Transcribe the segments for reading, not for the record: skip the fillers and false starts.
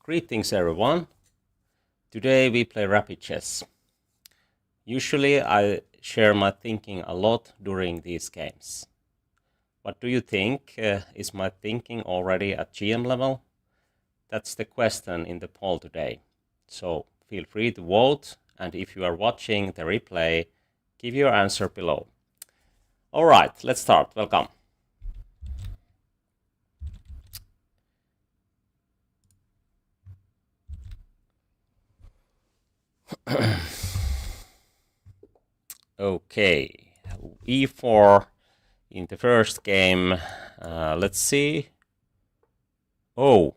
Greetings everyone. Today we play rapid chess. Usually I share my thinking a lot during these games. What do you think? Is my thinking already at GM level? That's the question in the poll today. So feel free to vote, and if you are watching the replay, give your answer below. Alright, let's start. Welcome. Okay, e4 in the first game. Let's see. Oh,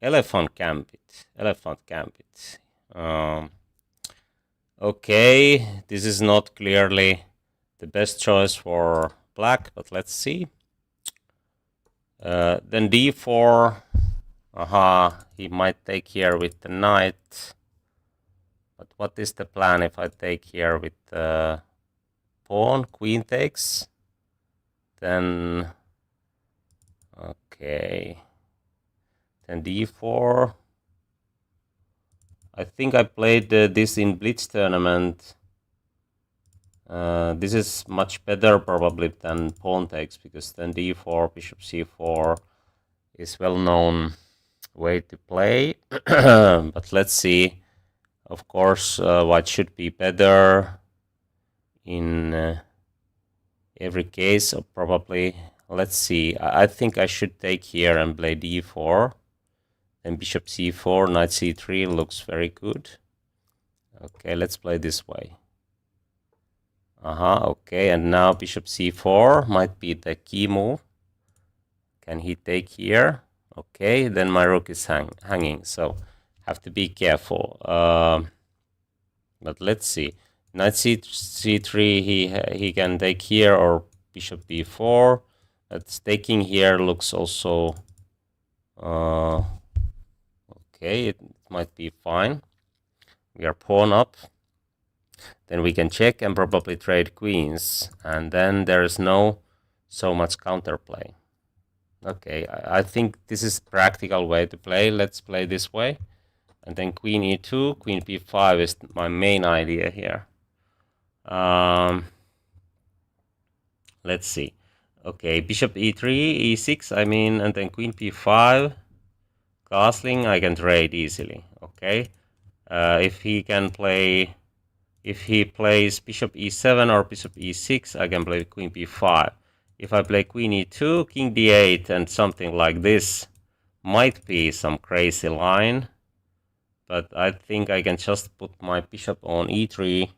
elephant gambit. Okay, this is not clearly the best choice for black, but let's see. Then d4. He might take here with the knight. But what is the plan if I take here with the pawn? Queen takes. Then, okay. Then d4. I think I played this in Blitz tournament. This is much better probably than pawn takes, because then d4, bishop c4 is well-known way to play. But let's see. Of course, white should be better in every case, or probably. Let's see. I think I should take here and play d4. Then bishop c4, knight c3 looks very good. Okay, let's play this way. Okay, and now bishop c4 might be the key move. Can he take here? Okay, then my rook is hanging, so have to be careful. But let's see. Knight c3, he can take here, or bishop b4. But taking here looks also okay. It might be fine. We are pawn up. Then we can check and probably trade queens, and then there is no so much counterplay. Okay, I think this is practical way to play. Let's play this way. And then queen e2, queen b5 is my main idea here. Let's see. Okay, bishop e3, e6, I mean, and then queen b5. Castling, I can trade easily. Okay. If he plays bishop e7 or bishop e6, I can play queen b5. If I play queen e2, king d8, and something like this, might be some crazy line. But I think I can just put my bishop on e3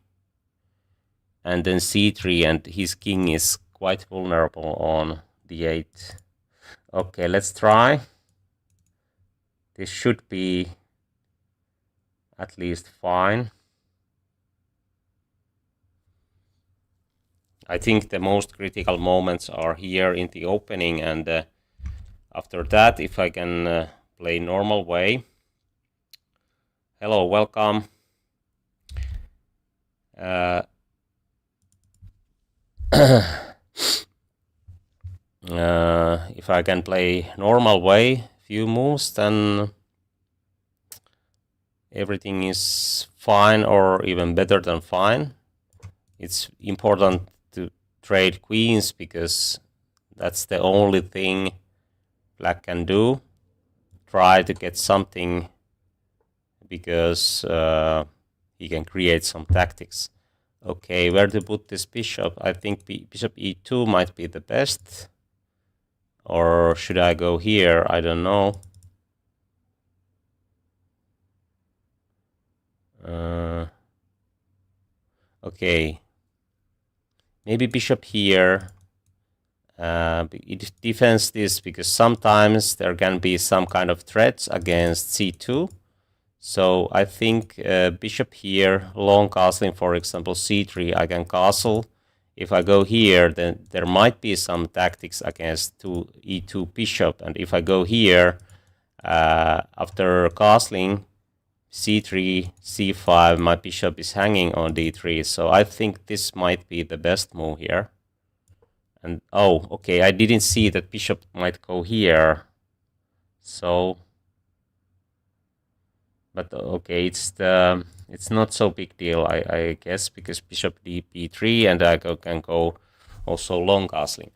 and then c3, and his king is quite vulnerable on d8. Okay, let's try. This should be at least fine. I think the most critical moments are here in the opening, and after that, if I can play normal way. Hello, welcome. If I can play normal way, few moves, then everything is fine, or even better than fine. It's important to trade queens, because that's the only thing black can do. Try to get something, because he can create some tactics. Okay, where to put this bishop? I think bishop e2 might be the best. Or should I go here? I don't know. Okay. Maybe bishop here. It defends this, because sometimes there can be some kind of threats against c2. So I think bishop here, long castling, for example, c3, I can castle. If I go here, then there might be some tactics against e2 bishop. And if I go here, after castling c3, c5, my bishop is hanging on d3. So I think this might be the best move here. And oh, okay, I didn't see that bishop might go here. So But okay, it's not so big deal, I guess, because bishop d3 and I can go also long castling.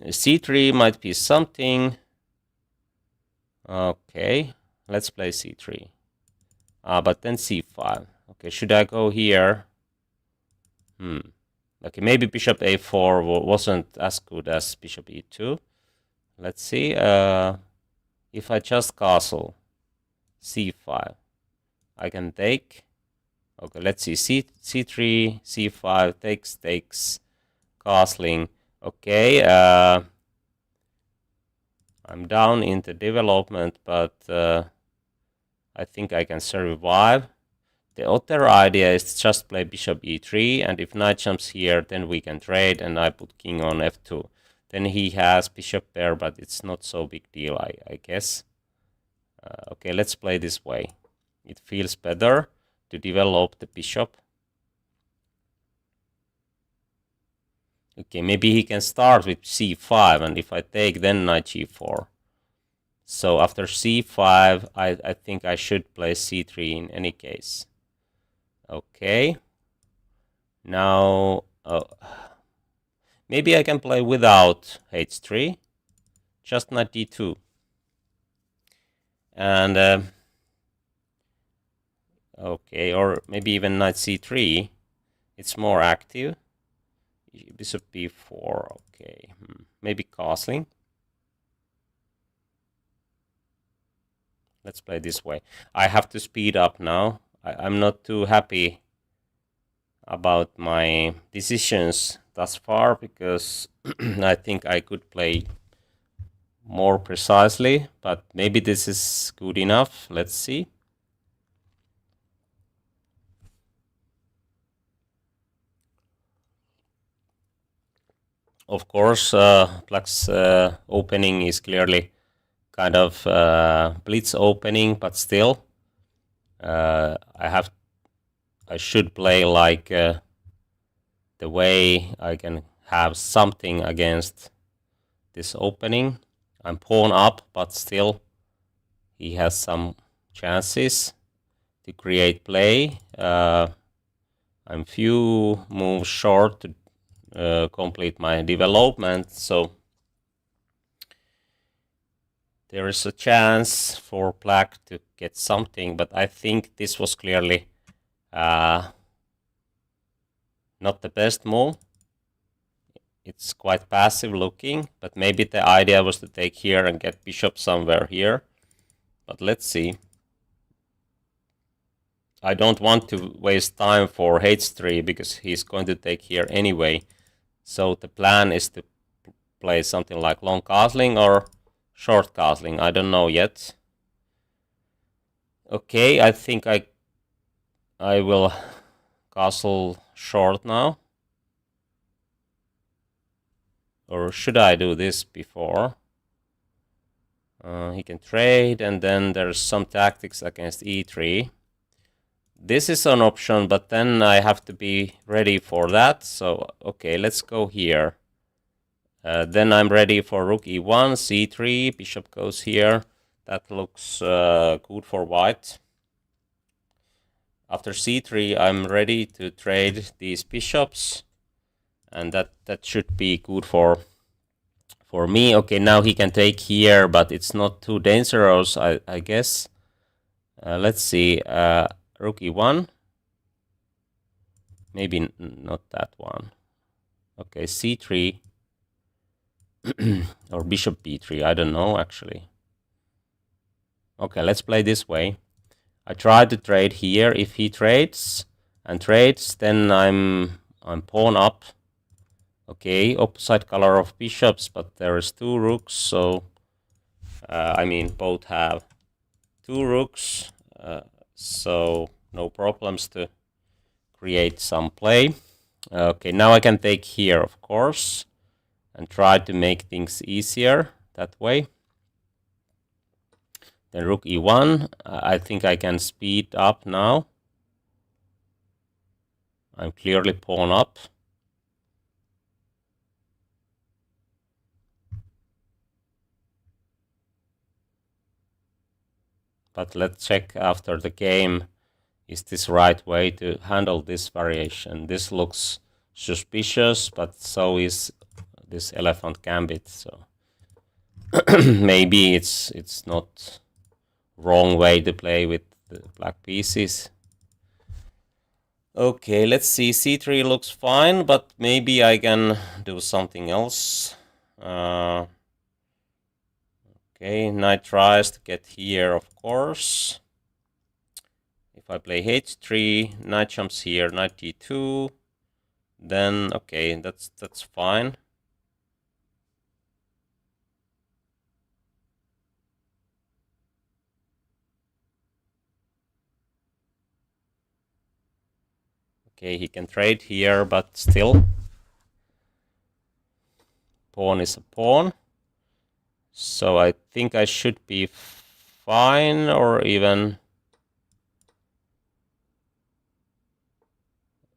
c3 might be something. Okay, let's play c3. But then c5. Okay, should I go here? Okay, maybe bishop a4 wasn't as good as bishop e2. Let's see. If I just castle c5, I can take. Okay, let's see. C3, c5, takes, castling. Okay, I'm down in the development, but I think I can survive. The other idea is just play bishop e3, and if knight jumps here, then we can trade, and I put king on f2. Then he has bishop there, but it's not so big deal, I guess. Okay, let's play this way. It feels better to develop the bishop. Okay, maybe he can start with c5, and if I take, then knight g4. So after c5, I think I should play c3 in any case. Okay. Now, maybe I can play without h3, just knight d2. And, okay, or maybe even knight c3. It's more active. Bishop b4, okay. Maybe castling. Let's play this way. I have to speed up now. I'm not too happy about my decisions thus far because I think I could play more precisely, but maybe this is good enough. Let's see. Of course, Black's opening is clearly kind of blitz opening, but still, I should play like the way I can have something against this opening. I'm pawn up, but still he has some chances to create play. I'm few moves short to complete my development, so there is a chance for Black to get something, but I think this was clearly not the best move. It's quite passive looking, but maybe the idea was to take here and get bishop somewhere here. But let's see. I don't want to waste time for h3 because he's going to take here anyway. So the plan is to play something like long castling or short castling. I don't know yet. Okay, I think I will castle short now. Or should I do this before? He can trade, and then there's some tactics against e3. This is an option, but then I have to be ready for that. So, okay, let's go here. Then I'm ready for rook e1, c3, bishop goes here. That looks good for white. After c3, I'm ready to trade these bishops. And that should be good for me. Okay, now he can take here, but it's not too dangerous, I guess. Let's see. Rook e1. Maybe not that one. Okay, c3. Or bishop b3. I don't know, actually. Okay, let's play this way. I try to trade here. If he trades and trades, then I'm pawn up. Okay, opposite color of bishops, but there is two rooks, so I mean both have two rooks, so no problems to create some play. Okay, now I can take here, of course, and try to make things easier that way. Then rook e1. I think I can speed up now. I'm clearly pawn up. But let's check after the game, is this right way to handle this variation? This looks suspicious, but so is this elephant gambit, so maybe it's not wrong way to play with the black pieces. Okay, let's see. C3 looks fine, but maybe I can do something else. Okay, knight tries to get here, of course. If I play h3, knight jumps here, knight d2, then okay, that's fine. Okay, he can trade here, but still, pawn is a pawn. So I think I should be fine, or even...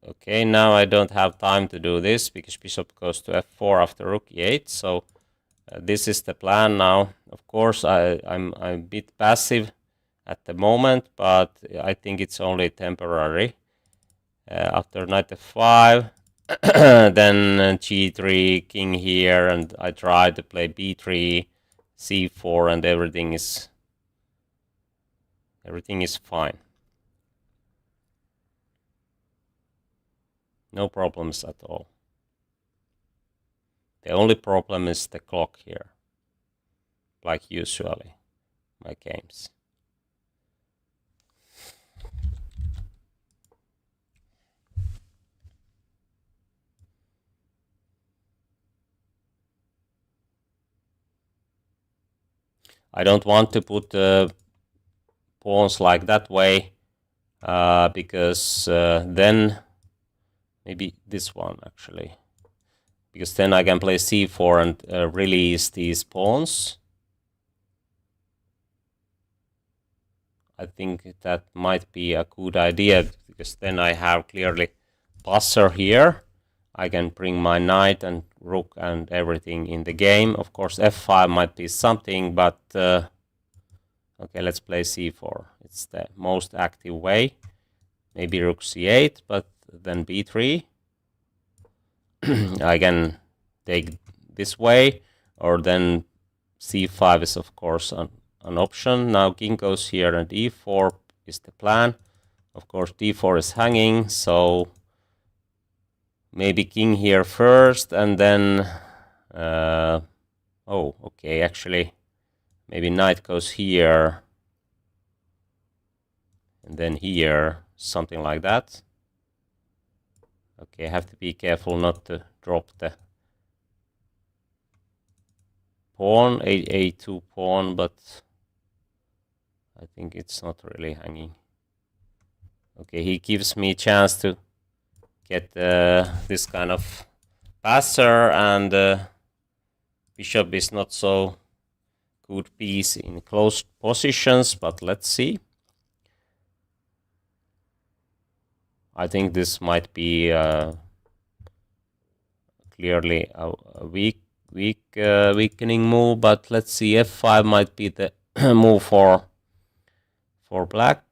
Okay, now I don't have time to do this, because bishop goes to f4 after rook e8, so this is the plan now. Of course, I'm a bit passive at the moment, but I think it's only temporary. After knight f5, then g3, king here, and I try to play b3, c4, and everything is fine. No problems at all. The only problem is the clock here, like usually my games. I don't want to put pawns like that way, because then maybe this one actually, because then I can play c4 and release these pawns. I think that might be a good idea, because then I have clearly passer here. I can bring my knight and rook and everything in the game. Of course, f5 might be something, but okay, let's play c4. It's the most active way. Maybe rook c8, but then b3. I can take this way, or then c5 is of course an option. Now king goes here, and e4 is the plan. Of course, d4 is hanging, so maybe king here first, and then oh, okay, actually maybe knight goes here, and then here, something like that. Okay, I have to be careful not to drop the pawn, a2 pawn, but I think it's not really hanging. Okay, he gives me a chance to get this kind of passer, and bishop is not so good piece in close positions, but let's see. I think this might be clearly a weakening move, but let's see. F5 might be the move for black.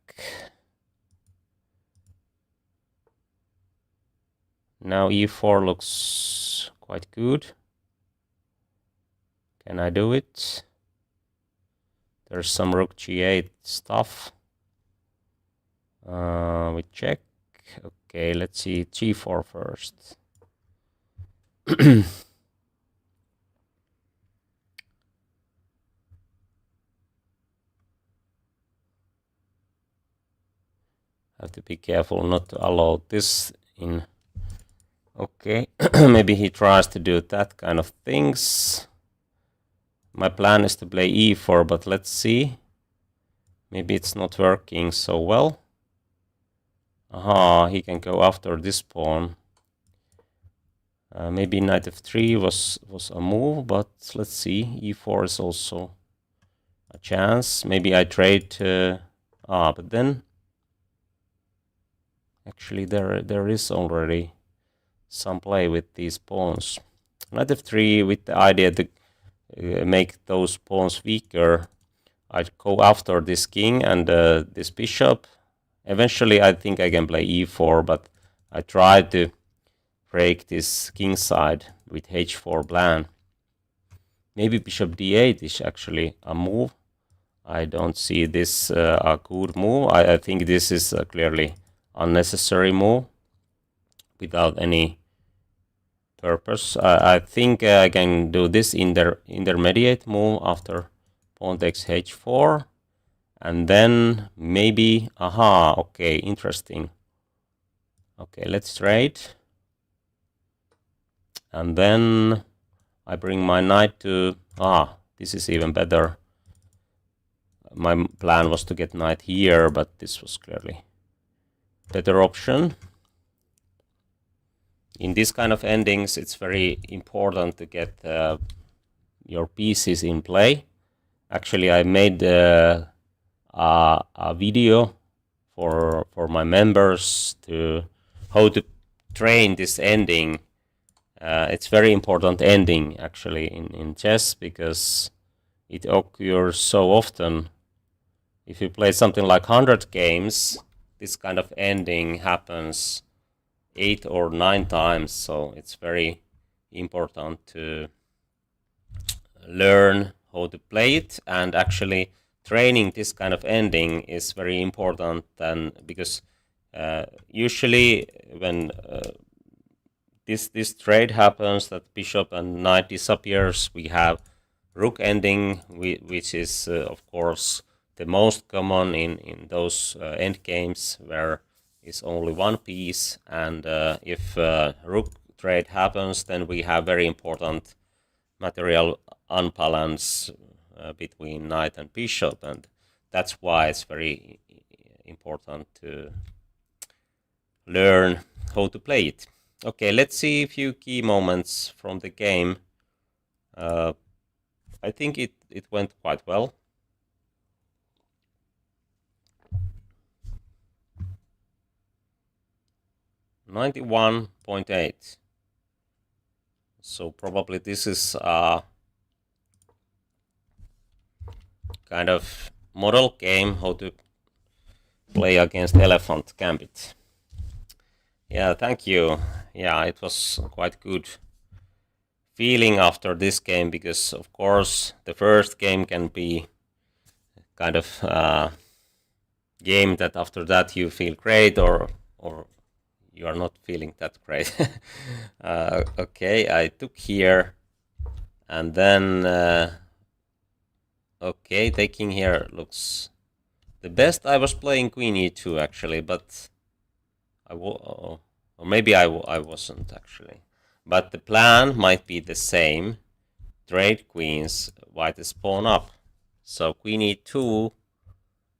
Now e4 looks quite good. Can I do it? There's some rook g8 stuff. We check. Okay, let's see g4 first. Have to be careful not to allow this in. Okay, maybe he tries to do that kind of things. My plan is to play e4, but let's see. Maybe it's not working so well. Aha, he can go after this pawn. Maybe knight f3 was a move, but let's see. e4 is also a chance. Maybe I trade. But then actually there is already some play with these pawns. Knight f3 with the idea to make those pawns weaker. I go after this king and this bishop. Eventually, I think I can play e4, but I try to break this king side with h4 plan. Maybe bishop d8 is actually a move. I don't see this a good move. I think this is a clearly unnecessary move without any purpose. I think I can do this intermediate move after pawn takes h4. And then maybe, aha, okay, interesting. Okay, let's trade. And then I bring my knight to, this is even better. My plan was to get knight here, but this was clearly better option. In this kind of endings, it's very important to get your pieces in play. Actually, I made a video for my members to how to train this ending. It's very important ending actually in chess because it occurs so often. If you play something like 100 games, this kind of ending happens 8 or 9 times, so it's very important to learn how to play it, and actually training this kind of ending is very important then, because usually when this trade happens that bishop and knight disappears, we have rook ending, which is of course the most common in those end games where is only one piece, and if rook trade happens, then we have very important material unbalance between knight and bishop, and that's why it's very important to learn how to play it. Okay, let's see a few key moments from the game. I think it went quite well. .8. So probably this is kind of model game how to play against elephant gambit. Yeah, thank you. Yeah, it was quite good feeling after this game, because of course the first game can be kind of game that after that you feel great or you are not feeling that great. Okay, I took here, and then okay, taking here looks the best. I was playing queen e2 actually, but or maybe I wasn't actually. But the plan might be the same. Trade queens, white is pawn up. So queen e2,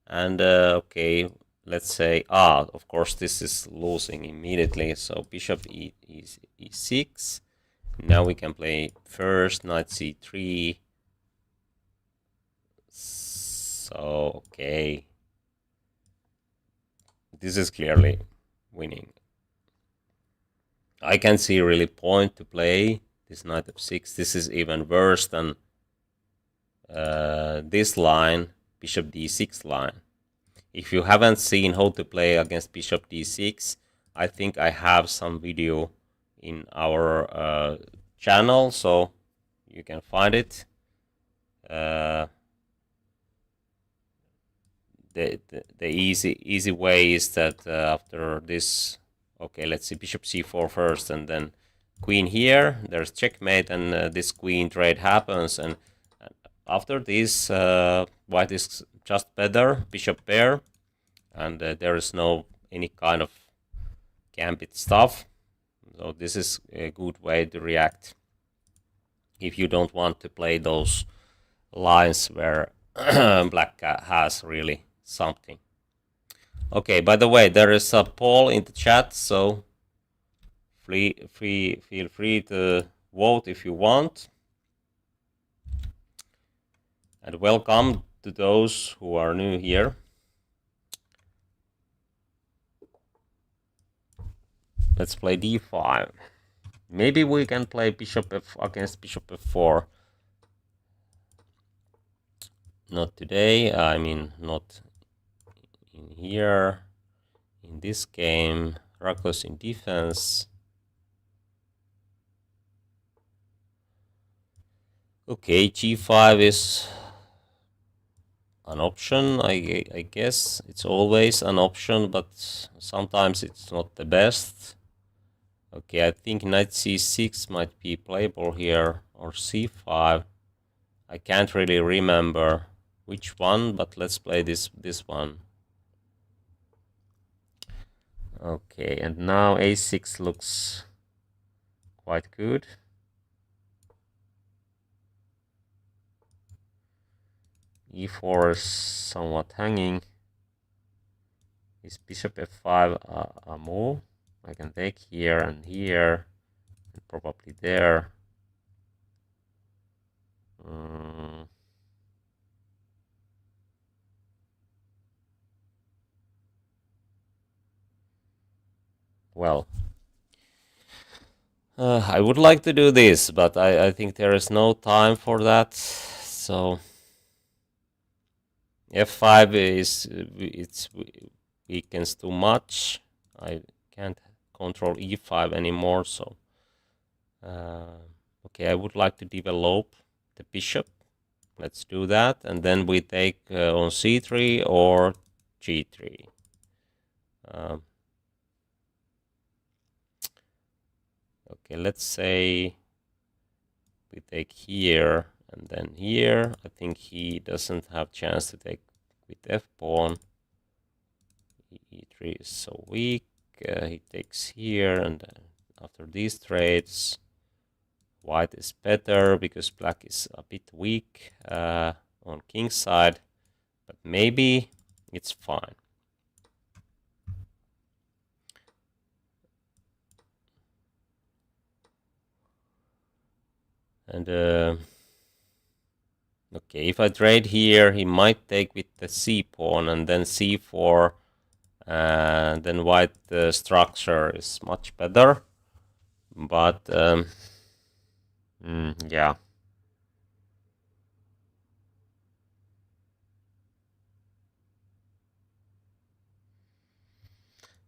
and okay, let's say, of course this is losing immediately, so bishop e6. Now we can play first knight c3. So, okay. This is clearly winning. I can see really point to play this knight f6. This is even worse than this line, bishop d6 line. If you haven't seen how to play against bishop d6, I think I have some video in our channel, so you can find it. The easy way is that after this, okay, let's see, bishop c4 first, and then queen here. There's checkmate, and this queen trade happens, and after this, white is just better, bishop pair, and there is no any kind of gambit stuff. So this is a good way to react if you don't want to play those lines where black has really something. Okay, by the way, there is a poll in the chat, so feel free to vote if you want. And welcome to those who are new here. Let's play d5. Maybe we can play bishop f against bishop f4. not today. I mean, not in here. In this game, Rocco's in defense. Okay, g5 is an option. I guess it's always an option, but sometimes it's not the best. Okay, I think knight c6 might be playable here, or c5. I can't really remember which one, but let's play this one. Okay, and now a6 looks quite good. e4 is somewhat hanging. Is bishop f5 a move? I can take here, and probably there. Well, I would like to do this, but I think there is no time for that. So f5 it's weakens too much. I can't control e5 anymore. So okay, I would like to develop the bishop. Let's do that, and then we take on c3 or g3. Okay, let's say we take here and then here. I think he doesn't have chance to take with f-pawn. e3 is so weak. He takes here, and after these trades, white is better because black is a bit weak on king's side, but maybe it's fine. And okay, if I trade here, he might take with the c-pawn and then c4. Then white structure is much better. But yeah.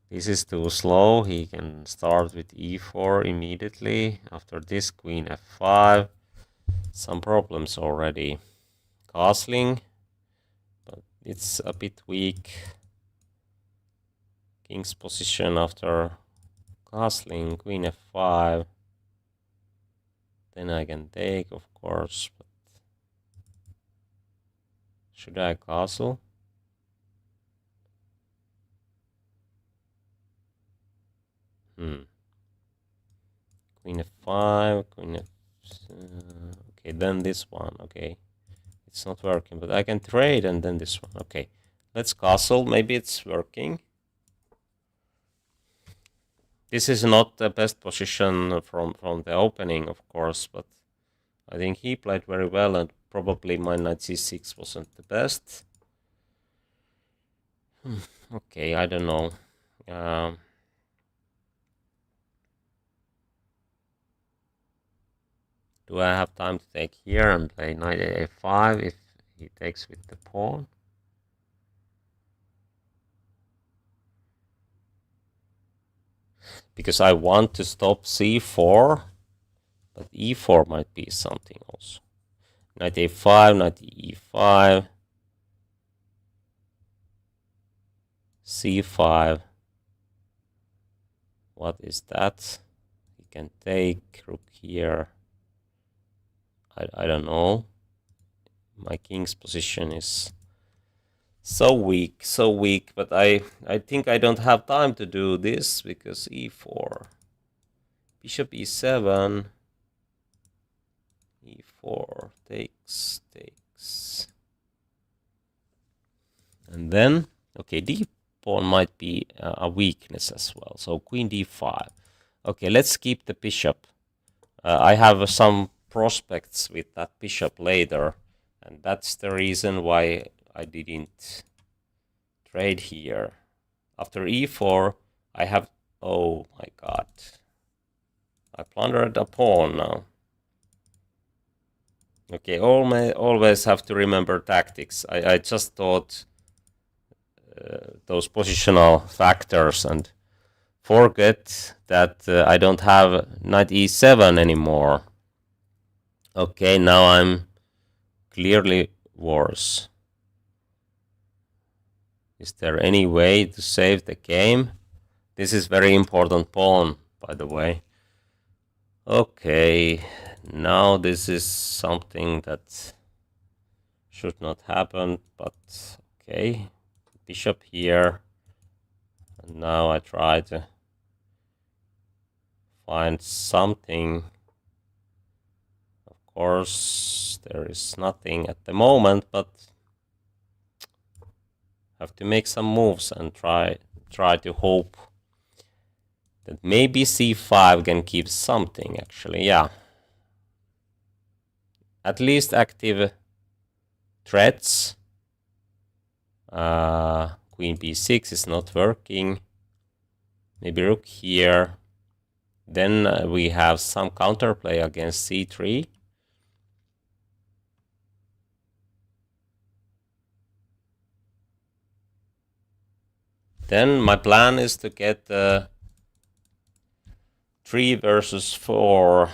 This is too slow. He can start with e4 immediately. After this, queen f5. Some problems already. Castling, but it's a bit weak. King's position after castling, queen f5. Then I can take, of course. But should I castle? Queen f5, queen f... okay, then this one, okay. It's not working, but I can trade, and then this one. Okay, let's castle. Maybe it's working. This is not the best position from the opening, of course, but I think he played very well, and probably my knight c6 wasn't the best. Okay, I don't know. Do I have time to take here and play knight a5 if he takes with the pawn? Because I want to stop c4, but e4 might be something also. Knight a5, knight e5, c5. What is that? He can take rook here. I don't know. My king's position is so weak, but I think I don't have time to do this because e4. Bishop e7. e4 takes. And then, okay, d-pawn might be a weakness as well. So queen d5. Okay, let's keep the bishop. I have some prospects with that bishop later, and that's the reason why I didn't trade here. After e4, I have... oh my god. I plundered a pawn now. Okay, always have to remember tactics. I just thought those positional factors and forget that I don't have knight e7 anymore. Okay, now I'm clearly worse. Is there any way to save the game? This is very important pawn, by the way. Okay, now this is something that should not happen, but okay. Bishop here. And now I try to find something. Of course, there is nothing at the moment, but have to make some moves and try to hope that maybe c5 can give something, actually. Yeah. At least active threats. Queen b6 is not working. Maybe rook here. Then we have some counterplay against c3. Then my plan is to get 3 versus 4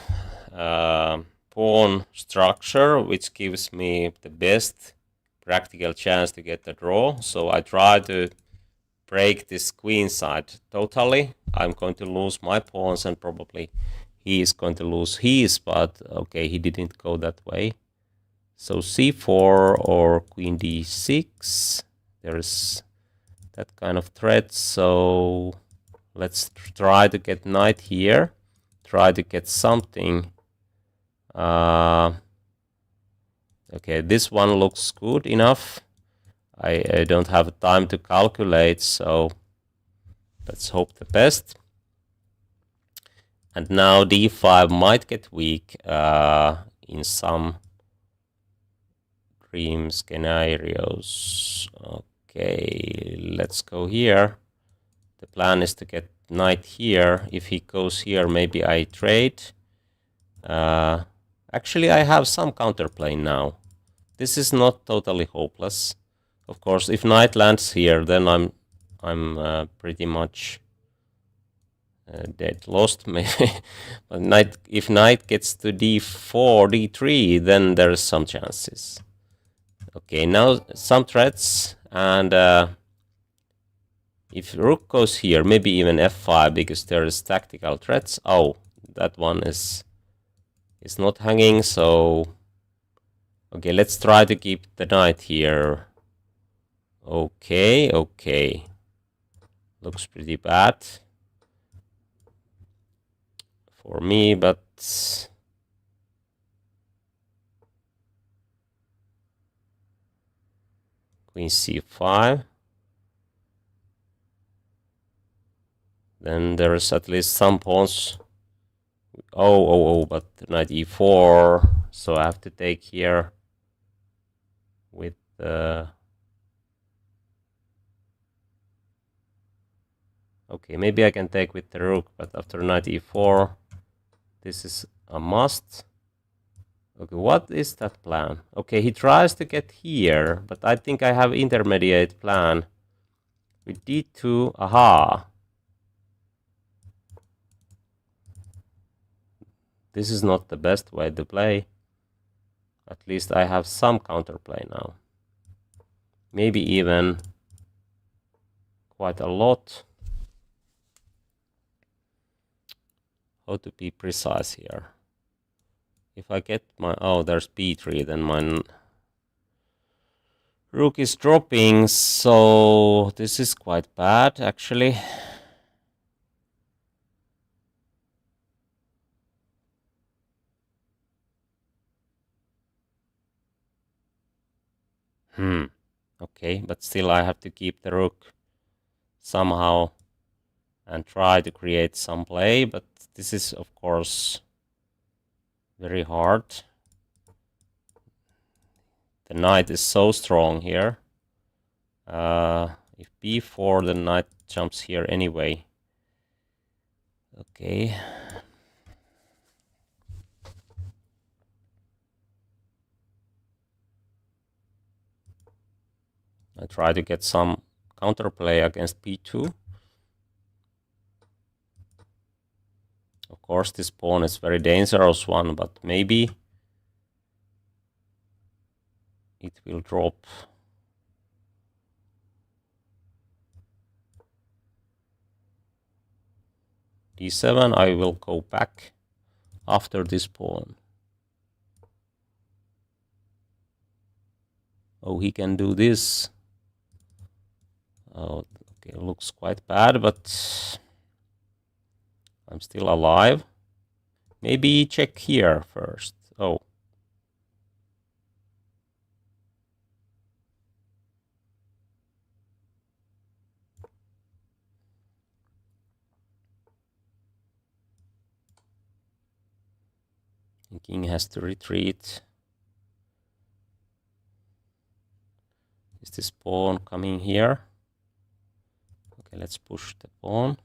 pawn structure, which gives me the best practical chance to get the draw. So I try to break this queen side totally. I'm going to lose my pawns and probably he is going to lose his, but okay, he didn't go that way. So c4 or queen d6. There's that kind of threat. So let's try to get knight here. Try to get something. Okay, this one looks good enough. I don't have time to calculate, so let's hope the best. And now d5 might get weak in some dream scenarios. Okay, let's go here. The plan is to get knight here. If he goes here, maybe I trade. Actually, I have some counterplay now. This is not totally hopeless. Of course, if knight lands here, then I'm pretty much dead, lost maybe. But if knight gets to d4, d3, then there's some chances. Okay, now some threats, and if rook goes here, maybe even f5, because there is tactical threats. Oh, that one is not hanging, so okay, let's try to keep the knight here. Okay, okay. Looks pretty bad for me, but queen c5. Then there's at least some pawns. Oh, but knight e4. So I have to take here with okay, maybe I can take with the rook, but after knight e4, this is a must. Okay, what is that plan? Okay, he tries to get here, but I think I have intermediate plan. With d2, aha. This is not the best way to play. At least I have some counterplay now. Maybe even quite a lot. How to be precise here? If I get my... Oh, there's b3, then my rook is dropping, so this is quite bad, actually. Okay, but still I have to keep the rook somehow and try to create some play, but this is, of course, very hard. The knight is so strong here. If b4, the knight jumps here anyway. Okay. I try to get some counterplay against b2. Of course, this pawn is very dangerous one, but maybe it will drop. d7, I will go back after this pawn. Oh, he can do this. Oh, okay, looks quite bad, but I'm still alive. Maybe check here first. Oh. The king has to retreat. Is this pawn coming here? Okay, let's push the pawn.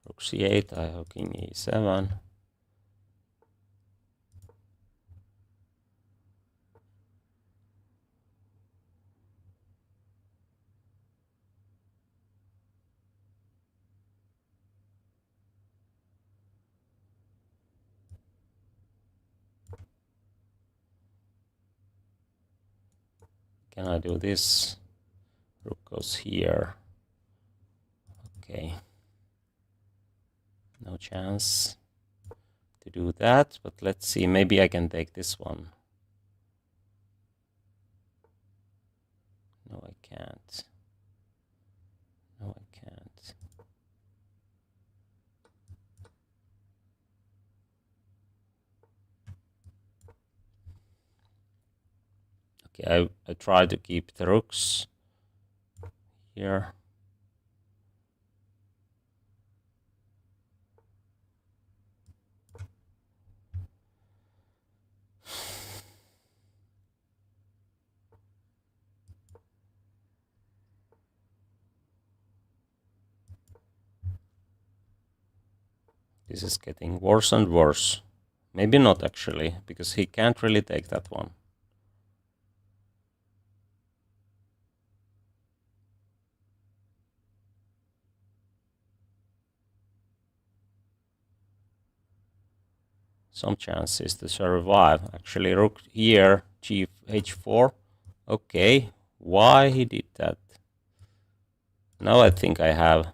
Rook c8, I have king e7. Can I do this? Rook goes here. Okay. No chance to do that, but let's see. Maybe I can take this one. No, I can't. No, I can't. Okay, I try to keep the rooks here. This is getting worse and worse. Maybe not actually, because he can't really take that one. Some chances to survive. Actually, rook here, h4. Okay, why he did that? Now I think I have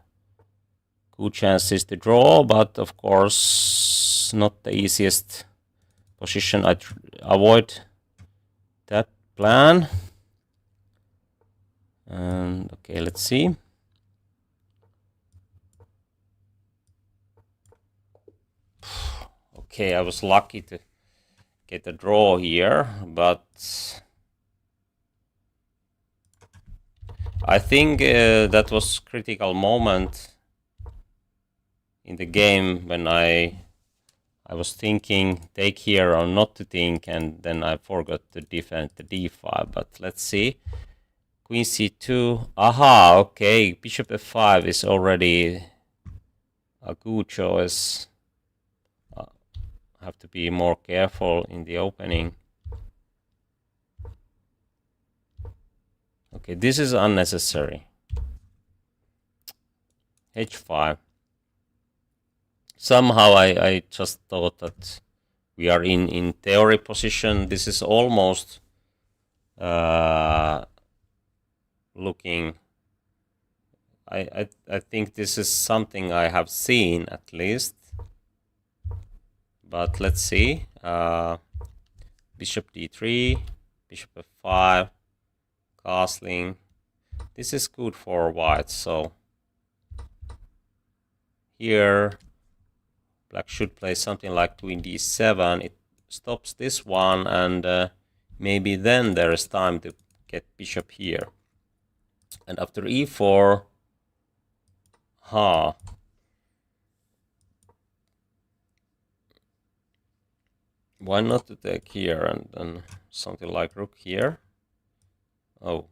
good chances to draw, but of course not the easiest position. I avoid that plan. And okay, let's see. Okay, I was lucky to get a draw here, but I think that was critical moment in the game when I was thinking take here or not to think, and then I forgot to defend the d5. But let's see. Queen c2. Aha, okay. Bishop f5 is already a good choice. I have to be more careful in the opening. Okay, this is unnecessary. h5. Somehow I just thought that we are in theory position. This is almost looking. I think this is something I have seen at least. But let's see. Bishop d3, bishop f5, castling. This is good for white. So here black should play something like queen d7. It stops this one, and maybe then there is time to get bishop here. And after e4, why not to take here and then something like rook here? Oh,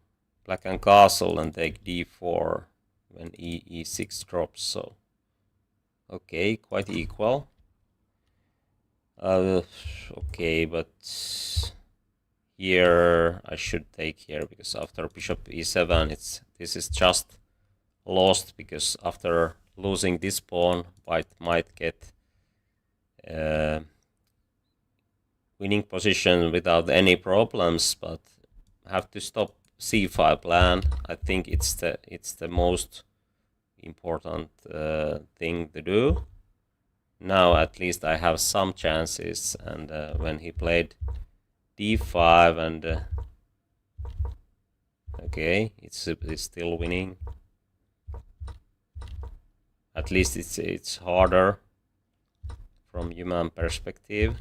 Black can castle and take d4 when e6 drops, so okay, quite equal. Okay, but here I should take here, because after bishop e7 this is just lost, because after losing this pawn white might get winning position without any problems, but have to stop c5 plan. I think it's the most important thing to do. Now at least I have some chances, and when he played d5 and okay, it's still winning. At least it's harder from human perspective.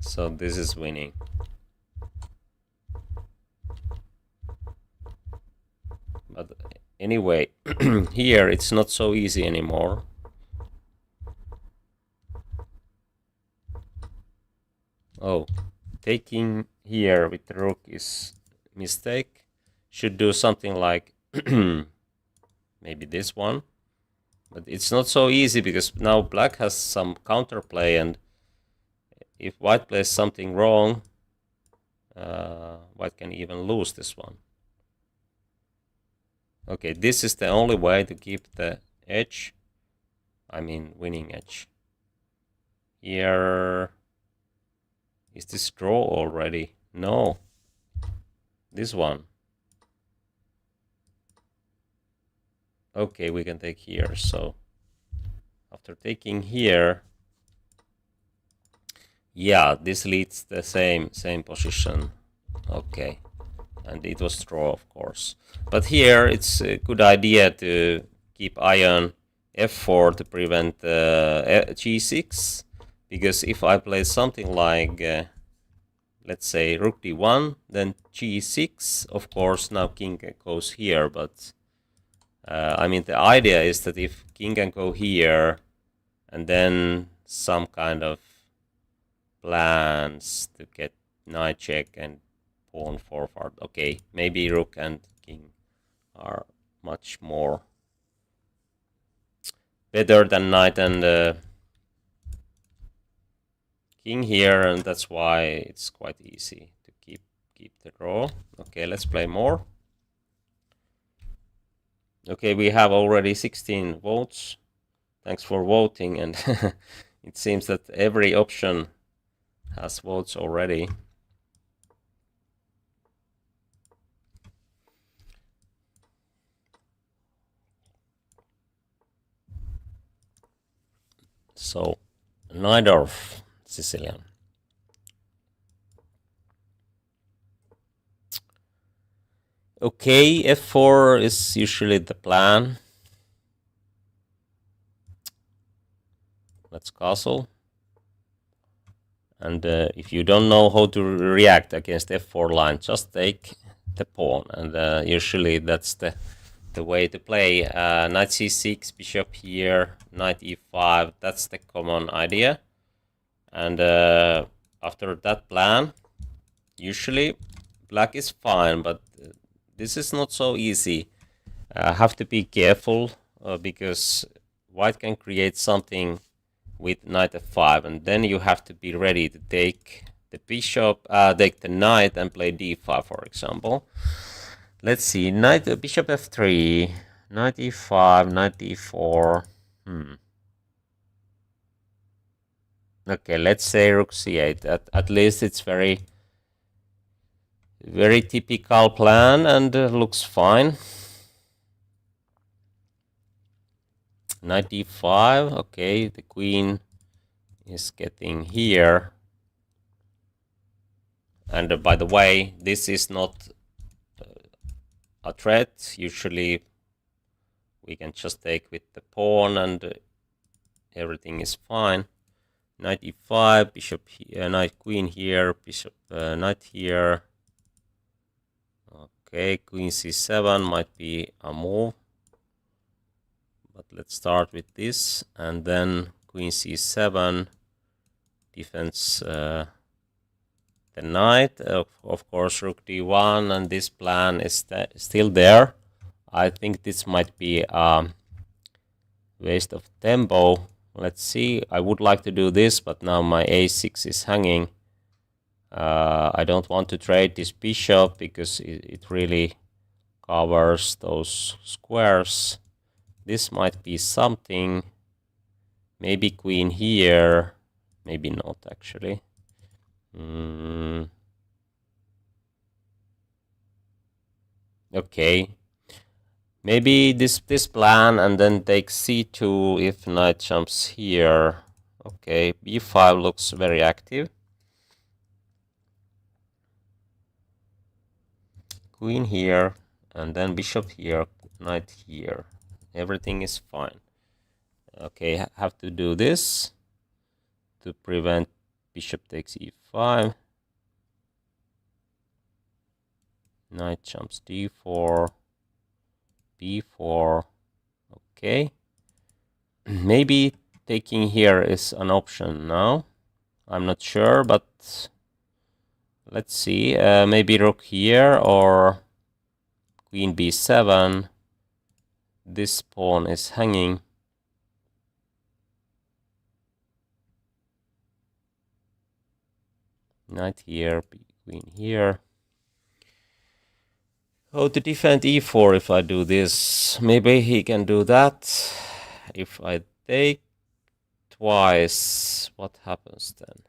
So this is winning. But anyway, here it's not so easy anymore. Oh, taking here with the rook is mistake. Should do something like maybe this one. But it's not so easy, because now black has some counterplay, and if white plays something wrong, white can even lose this one. Okay, this is the only way to keep the edge. I mean, winning edge. Here, is this draw already? No. This one. Okay, we can take here. So after taking here, yeah, this leads the same position. Okay, and it was draw, of course. But here it's a good idea to keep eye on f4 to prevent g6, because if I play something like let's say rook d1, then g6, of course now king goes here, but I mean the idea is that if king can go here, and then some kind of plans to get knight check and pawn forward. Okay, maybe rook and king are much more better than knight and king here, and that's why it's quite easy to keep the draw. Okay, let's play more. Okay, we have already 16 votes. Thanks for voting, and it seems that every option has votes already. So, Najdorf, Sicilian. Okay, f4 is usually the plan. Let's castle. And if you don't know how to react against f4 line, just take the pawn, and usually that's the way to play. Knight c6, bishop here, knight e5, that's the common idea. And after that plan, usually black is fine, but this is not so easy. Have to be careful because white can create something with knight f5, and then you have to be ready to take the bishop, take the knight and play d5, for example. Let's see, bishop f3, knight e5, knight e4. Okay, let's say rook c8. At least it's very typical plan and looks fine. Knight d5. Okay, the queen is getting here. And by the way, this is not a threat. Usually we can just take with the pawn and everything is fine. Knight e5, bishop here, knight queen here, bishop knight here. Okay, queen c7 might be a move, but let's start with this, and then queen c7 defends the knight. Of course, rook d1, and this plan is still there. I think this might be a waste of tempo. Let's see. I would like to do this, but now my a6 is hanging. I don't want to trade this bishop because it really covers those squares. This might be something. Maybe queen here. Maybe not, actually. Okay. Maybe this plan and then take c2 if knight jumps here. Okay, b5 looks very active. Queen here, and then bishop here, knight here. Everything is fine. Okay, have to do this to prevent bishop takes e5. Knight jumps d4, b4. Okay. Maybe taking here is an option now. I'm not sure, but let's see. Maybe rook here or queen b7. This pawn is hanging. Knight here, queen here. How to defend e4 if I do this? Maybe he can do that. If I take twice, what happens then?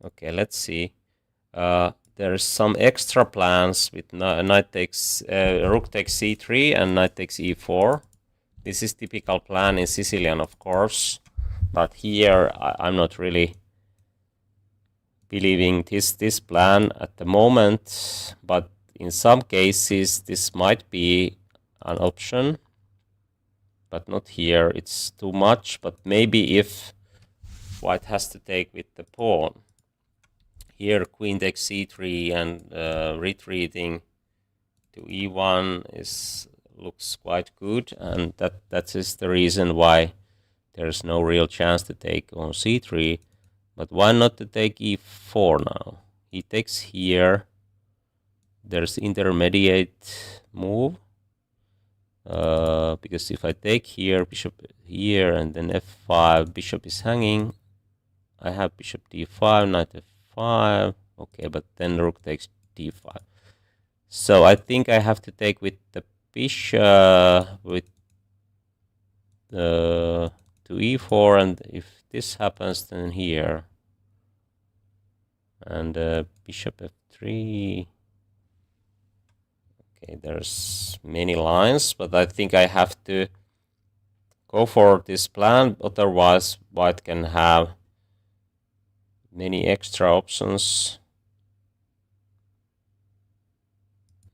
Okay, let's see. There's some extra plans with knight takes, rook takes c3 and knight takes e4. This is typical plan in Sicilian, of course, but here I'm not really believing this plan at the moment, but in some cases this might be an option, but not here. It's too much, but maybe if white has to take with the pawn. Here queen takes c3 and retreating to e1 looks quite good, and that is the reason why there's no real chance to take on c3. But why not to take e4 now? He takes here. There's intermediate move. Because if I take here, bishop here, and then f5, bishop is hanging. I have bishop d5, knight f5. Okay, but then rook takes d5. So I think I have to take with the bishop with to e4, and if this happens, then here. And bishop f3. Okay, there's many lines, but I think I have to go for this plan. Otherwise, white can have many extra options.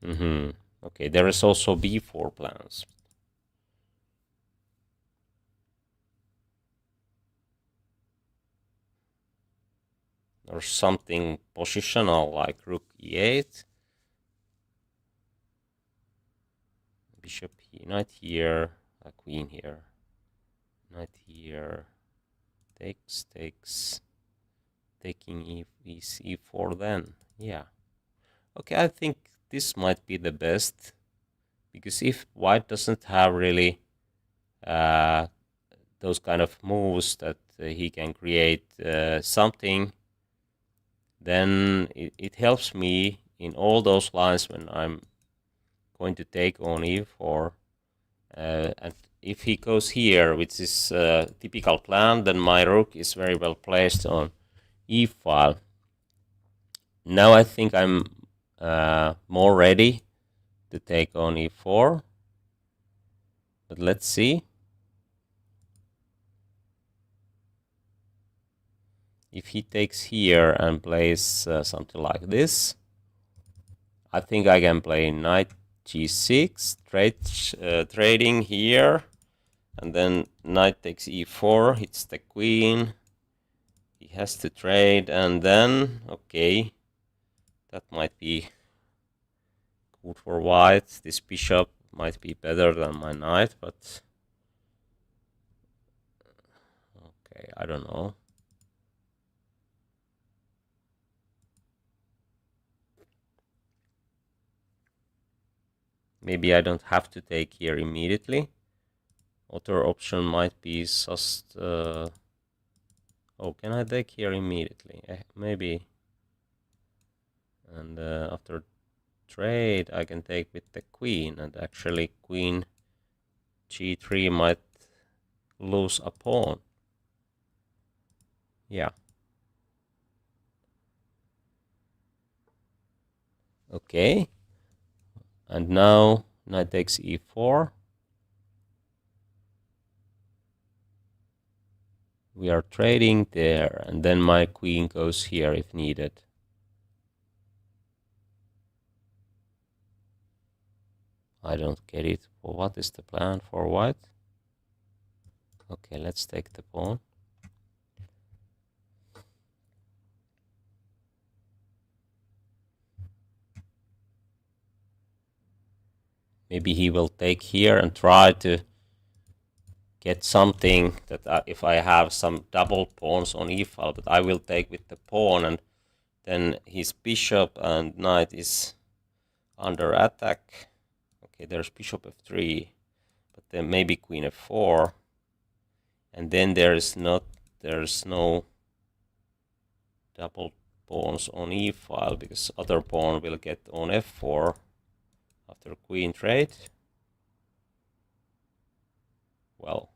Okay, there is also b4 plans. Or something positional like rook e8. Bishop here, knight here, a queen here. Knight here, takes, taking e4 then. Yeah. Okay, I think this might be the best. Because if white doesn't have really those kind of moves that he can create something, then it helps me in all those lines when I'm going to take on e4. And if he goes here, which is a typical plan, then my rook is very well placed on e5. Now I think I'm more ready to take on e4. But let's see. If he takes here and plays something like this, I think I can play knight g6, trading here, and then knight takes e4, hits the queen. He has to trade, and then, okay, that might be good for white. This bishop might be better than my knight, but okay, I don't know. maybe I don't have to take here immediately. Other option might be just... oh, can I take here immediately? Maybe. And after trade, I can take with the queen. And actually, queen g3 might lose a pawn. Yeah. Okay. And now knight takes e4. We are trading there, and then my queen goes here if needed. I don't get it. Well, what is the plan for white? Okay, let's take the pawn. Maybe he will take here and try to get something that if I have some double pawns on e-file, but I will take with the pawn, and then his bishop and knight is under attack. Okay, there's bishop f3, but then maybe queen f4, and then there's no double pawns on e-file because other pawn will get on f4 after queen trade. Well,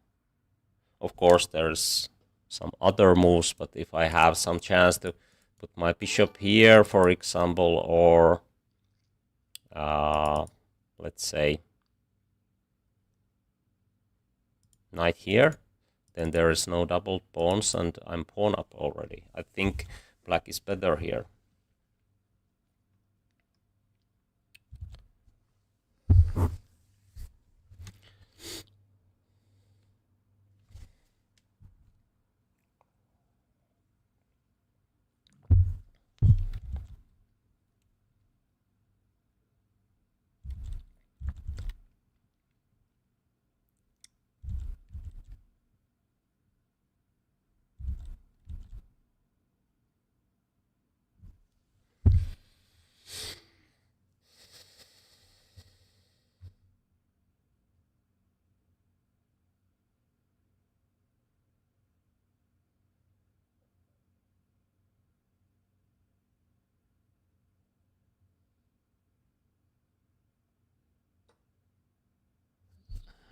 of course there's some other moves, but if I have some chance to put my bishop here, for example, or let's say knight here, then there is no double pawns and I'm pawn up already. I think black is better here.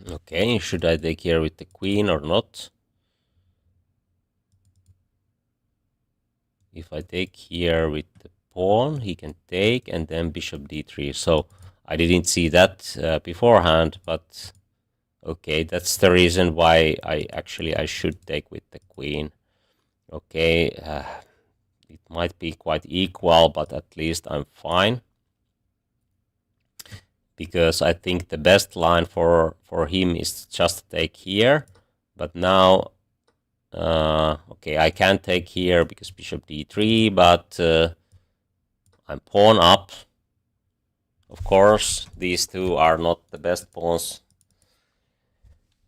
Okay, should I take here with the queen or not? If I take here with the pawn, he can take, and then bishop d3. So I didn't see that beforehand, but okay, that's the reason why I should take with the queen. Okay, it might be quite equal, but at least I'm fine. Because I think the best line for him is just to take here. But now, okay, I can't take here because bishop d3, but I'm pawn up. Of course, these two are not the best pawns,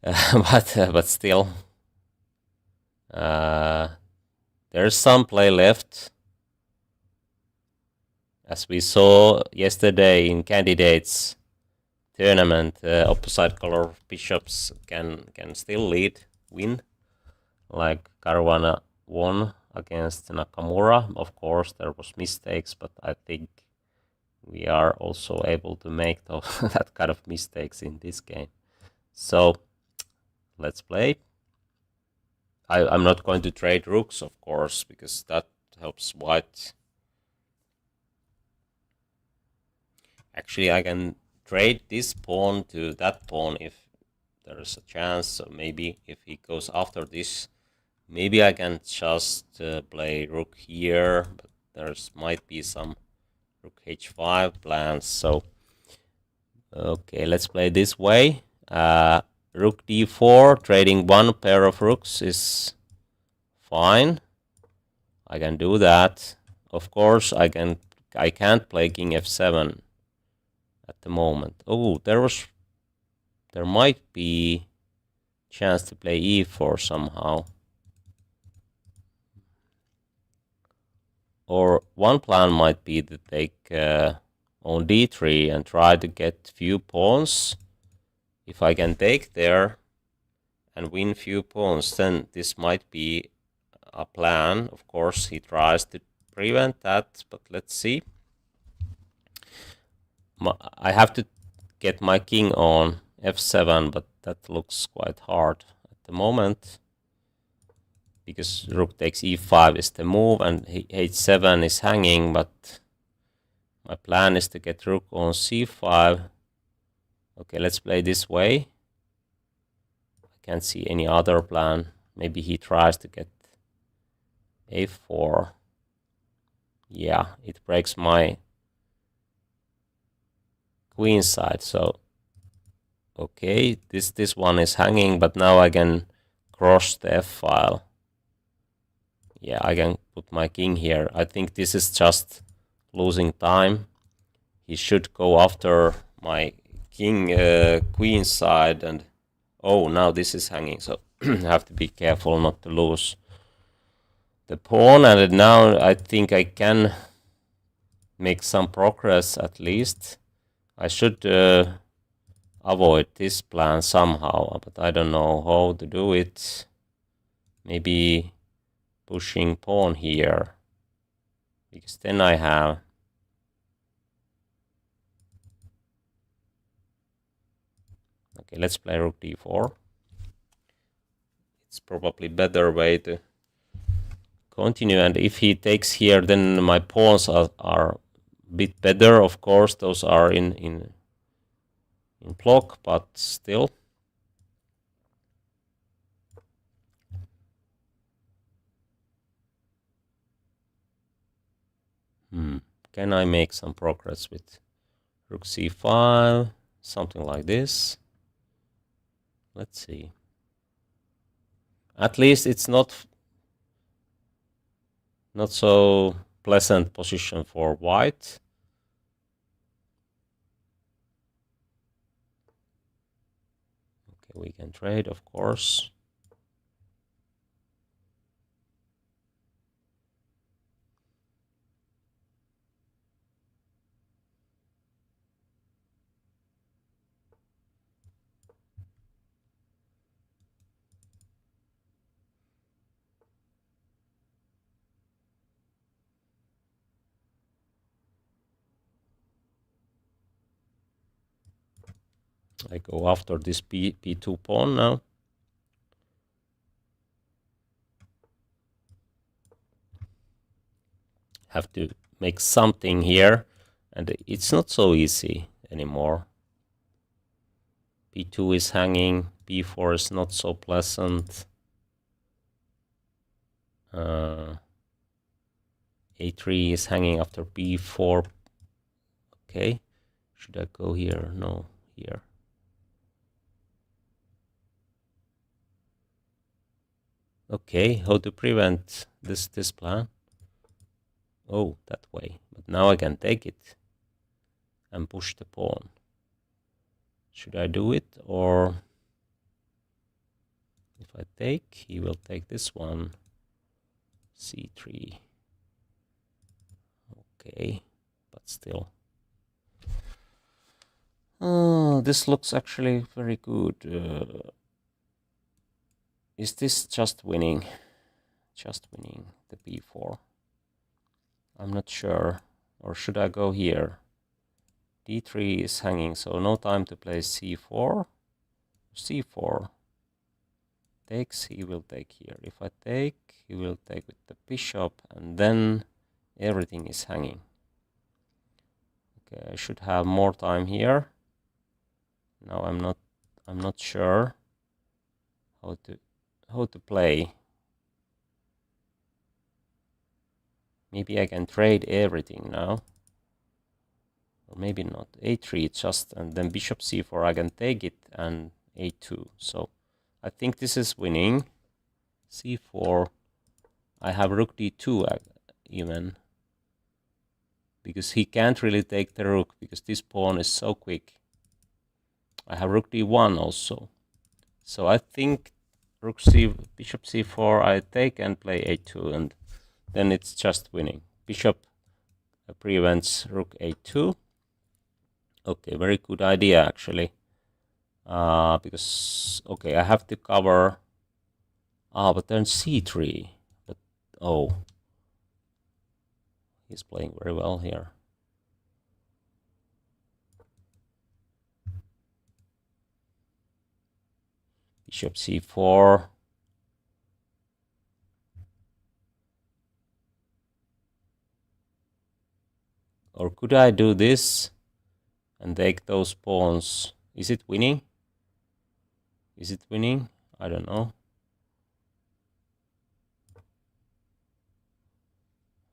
but still, there's some play left. As we saw yesterday in candidates tournament, opposite color bishops can still win, like Caruana won against Nakamura. Of course, there was mistakes, but I think we are also able to make that kind of mistakes in this game. So let's play. I'm not going to trade rooks, of course, because that helps white. Actually, I can trade this pawn to that pawn if there is a chance. So maybe if he goes after this, maybe I can just play rook here, but there might be some rook h5 plans. So okay, let's play this way. Rook d4, trading one pair of rooks is fine. I can do that. Of course, I can't play king f7 at the moment. Oh, there might be chance to play e4 somehow. Or one plan might be to take on d3 and try to get few pawns. If I can take there and win few pawns, then this might be a plan. Of course, he tries to prevent that, but let's see. I have to get my king on f7, but that looks quite hard at the moment, because rook takes e5 is the move and h7 is hanging, but my plan is to get rook on c5. Okay, let's play this way. I can't see any other plan. Maybe he tries to get a4. Yeah, it breaks my queen side, so okay, this one is hanging, but now I can cross the f-file. Yeah, I can put my king here. I think this is just losing time. He should go after my king queen side, and oh, now this is hanging, so I have to be careful not to lose the pawn. And now I think I can make some progress at least. I should avoid this plan somehow, but I don't know how to do it. Maybe pushing pawn here, because then I have okay, let's play rook d4. It's probably better way to continue, and if he takes here, then my pawns are a bit better. Of course, those are in block, but still. Can I make some progress with rook c5? Something like this. Let's see. At least it's not so pleasant position for white. Okay, we can trade, of course. I go after this p2 pawn now. Have to make something here, and it's not so easy anymore. p2 is hanging, b4 is not so pleasant. a3 is hanging after b4. Okay, should I go here? No, here. Okay, how to prevent this plan? Oh, that way. But now I can take it and push the pawn. Should I do it, or if I take, he will take this one. c3. Okay, but still. Oh, this looks actually very good. Is this just winning? Just winning the b4. I'm not sure. Or should I go here? d3 is hanging, so no time to play c4. c4 takes, he will take here. If I take, he will take with the bishop, and then everything is hanging. Okay, I should have more time here. Now I'm not sure how to play. Maybe I can trade everything now. Or maybe not. a3 just, and then bishop c4, I can take it, and a2. So I think this is winning. c4. I have rook d2 even. Because he can't really take the rook, because this pawn is so quick. I have rook d1 also. So I think bishop c4, I take and play a2, and then it's just winning. Bishop prevents rook a2. Okay, very good idea actually. Because okay, I have to cover. But then c3. But oh, he's playing very well here. Bishop c4. Or could I do this and take those pawns? Is it winning? Is it winning? I don't know.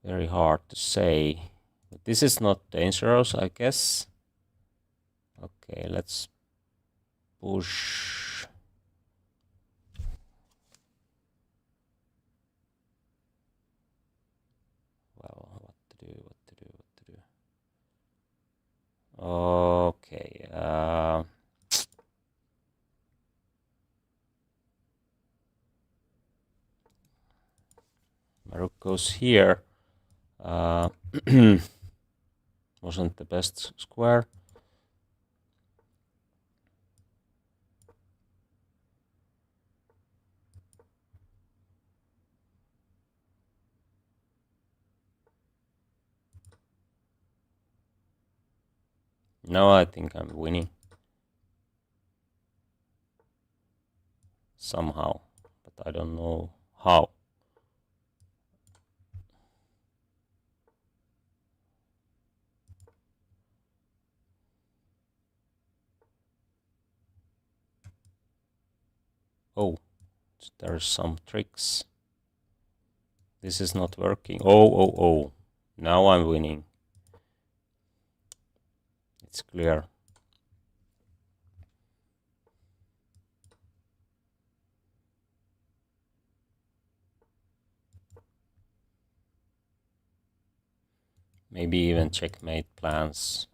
Very hard to say. But this is not dangerous, I guess. Okay, let's push. Well, what to do, what to do, what to do. Okay. Rocco's here. Wasn't the best square. Now I think I'm winning. Somehow, but I don't know how. Oh, there's some tricks. This is not working. Oh. Now I'm winning. It's clear. Maybe even checkmate plans.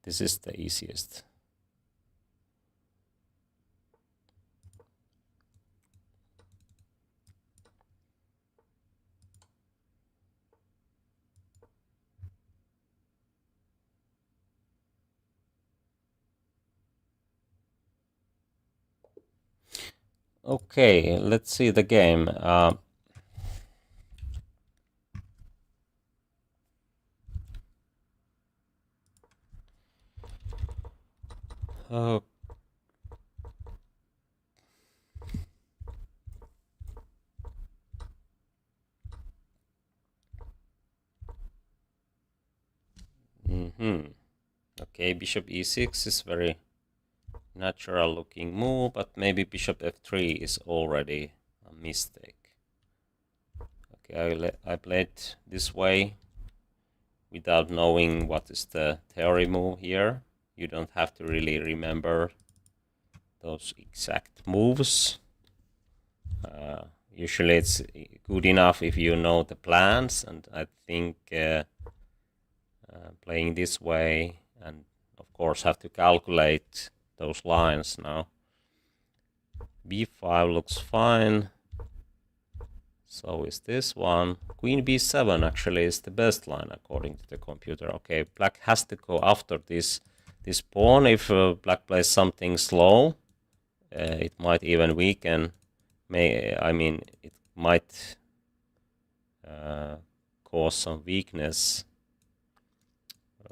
This is the easiest. Okay, let's see the game. Okay, bishop e6 is very natural looking move, but maybe bishop f3 is already a mistake. Okay, I played this way without knowing what is the theory move here. You don't have to really remember those exact moves. Usually it's good enough if you know the plans, and I think playing this way, and of course have to calculate those lines now. b5 looks fine. So is this one. Queen b7 actually is the best line according to the computer. Okay, black has to go after this pawn. If black plays something slow, it might even weaken. It might cause some weakness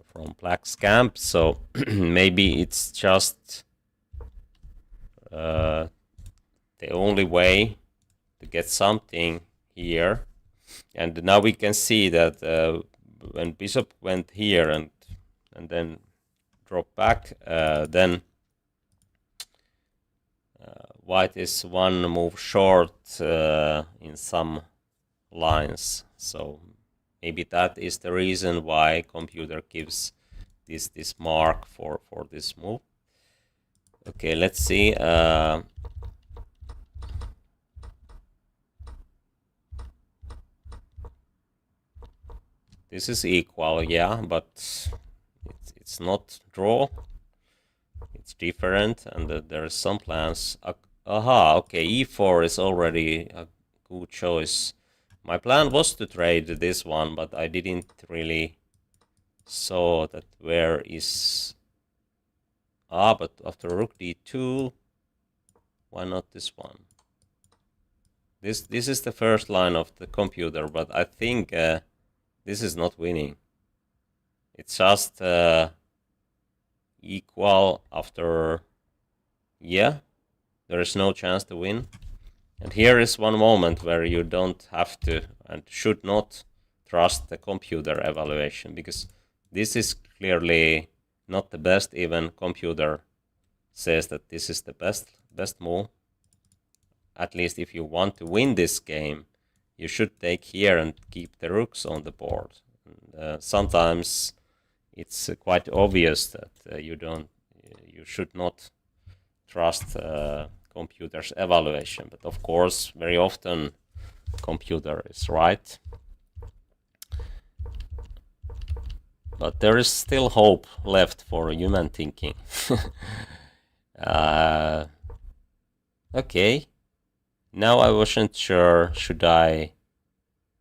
from black's camp. So maybe it's just the only way to get something here. And now we can see that when bishop went here and then dropped back, then white is one move short in some lines. So maybe that is the reason why computer gives this mark for this move. Okay, let's see. This is equal, yeah, but it's not draw. It's different, and there are some plans. Aha, okay, e4 is already a good choice. My plan was to trade this one, but I didn't really So that where is... but after rook d2, why not this one? This is the first line of the computer, but I think this is not winning. It's just equal after... Yeah, there is no chance to win. And here is one moment where you don't have to and should not trust the computer evaluation, because this is clearly not the best. Even computer says that this is the best move. At least if you want to win this game, you should take here and keep the rooks on the board. And, sometimes it's quite obvious that you should not trust computer's evaluation, but of course very often computer is right. But there is still hope left for human thinking. Okay, now I wasn't sure, should I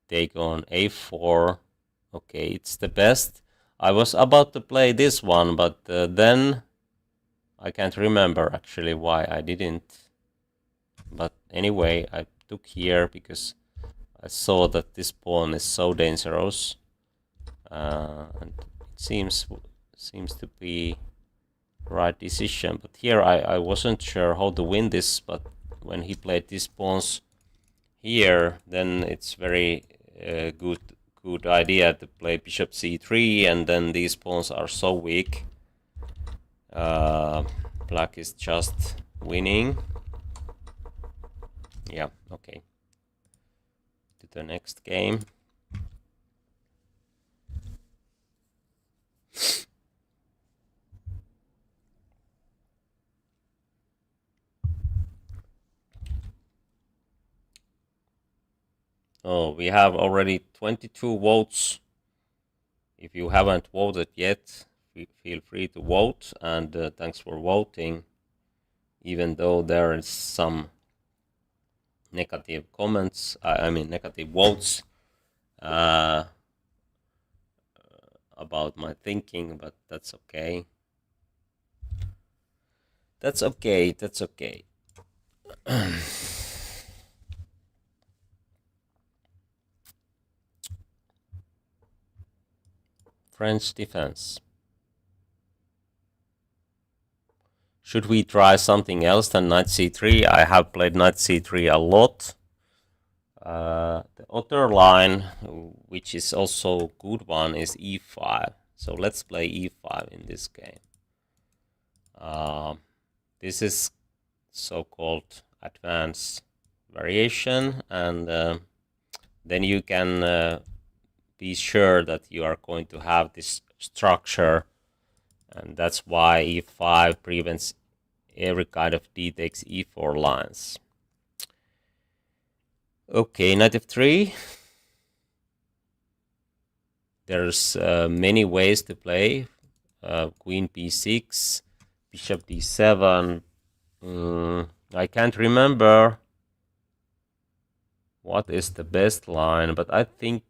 take on a4? Okay, it's the best. I was about to play this one, but then I can't remember actually why I didn't. But anyway, I took here because I saw that this pawn is so dangerous, and it seems to be the right decision. But here I wasn't sure how to win this. But when he played these pawns here, then it's very good idea to play bishop c3, and then these pawns are so weak. Black is just winning. Yeah, okay. To the next game. Oh, we have already 22 votes. If you haven't voted yet, feel free to vote, and thanks for voting, even though there is some negative comments, I mean negative votes about my thinking, but that's okay. That's okay, that's okay. French defense. Should we try something else than knight c3? I have played knight c3 a lot. The other line, which is also a good one, is e5. So let's play e5 in this game. This is so-called advanced variation, and then you can be sure that you are going to have this structure, and that's why e5 prevents every kind of d takes e4 lines. Okay, knight f3. There's many ways to play. Queen b6, bishop d7. I can't remember what is the best line, but I think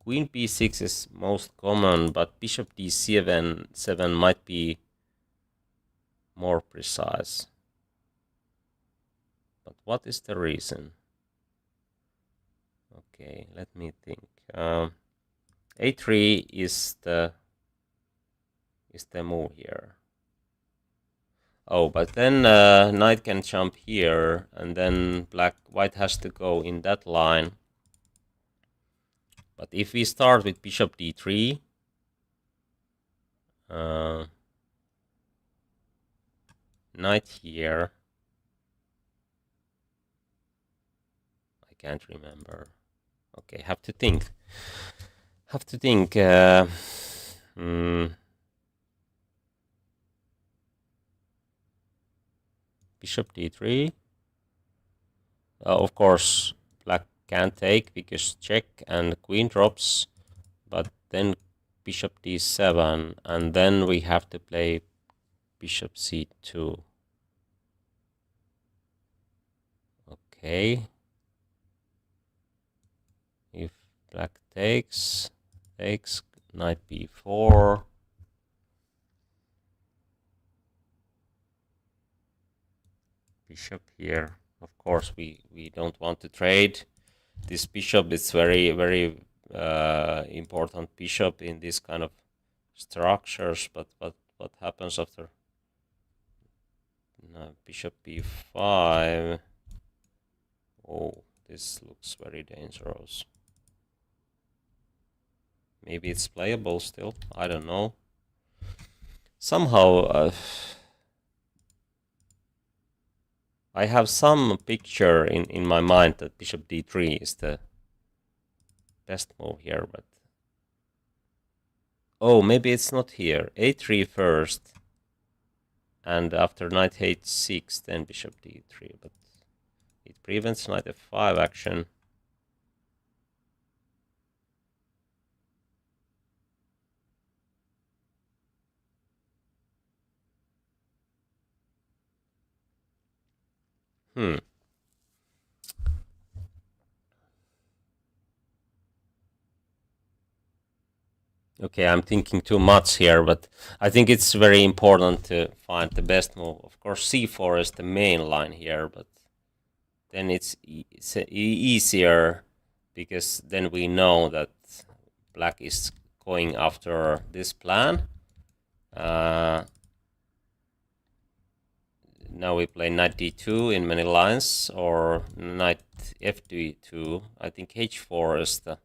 queen b6 is most common, but bishop d7 might be more precise. But what is the reason? Okay, let me think. a3 is the move here. Oh, but then knight can jump here, and then white has to go in that line. But if we start with bishop d3, knight here, I can't remember. Okay, have to think. Bishop d3. Of course, black can't take because check and queen drops, but then bishop d7, and then we have to play bishop c2. Okay. If black takes, knight b4. Bishop here. Of course, we don't want to trade. This bishop is very, very important bishop in this kind of structures. But what happens after bishop b5? Oh, this looks very dangerous. Maybe it's playable still. I don't know. Somehow I have some picture in my mind that bishop d3 is the best move here, but oh, maybe it's not here. a3 first, and after knight h6, then bishop d3, but it prevents knight f5 action. Okay, I'm thinking too much here, but I think it's very important to find the best move. Of course, c4 is the main line here, but then it's easier because then we know that black is going after this plan. Now we play knight d2 in many lines, or knight fd2. I think h4 is the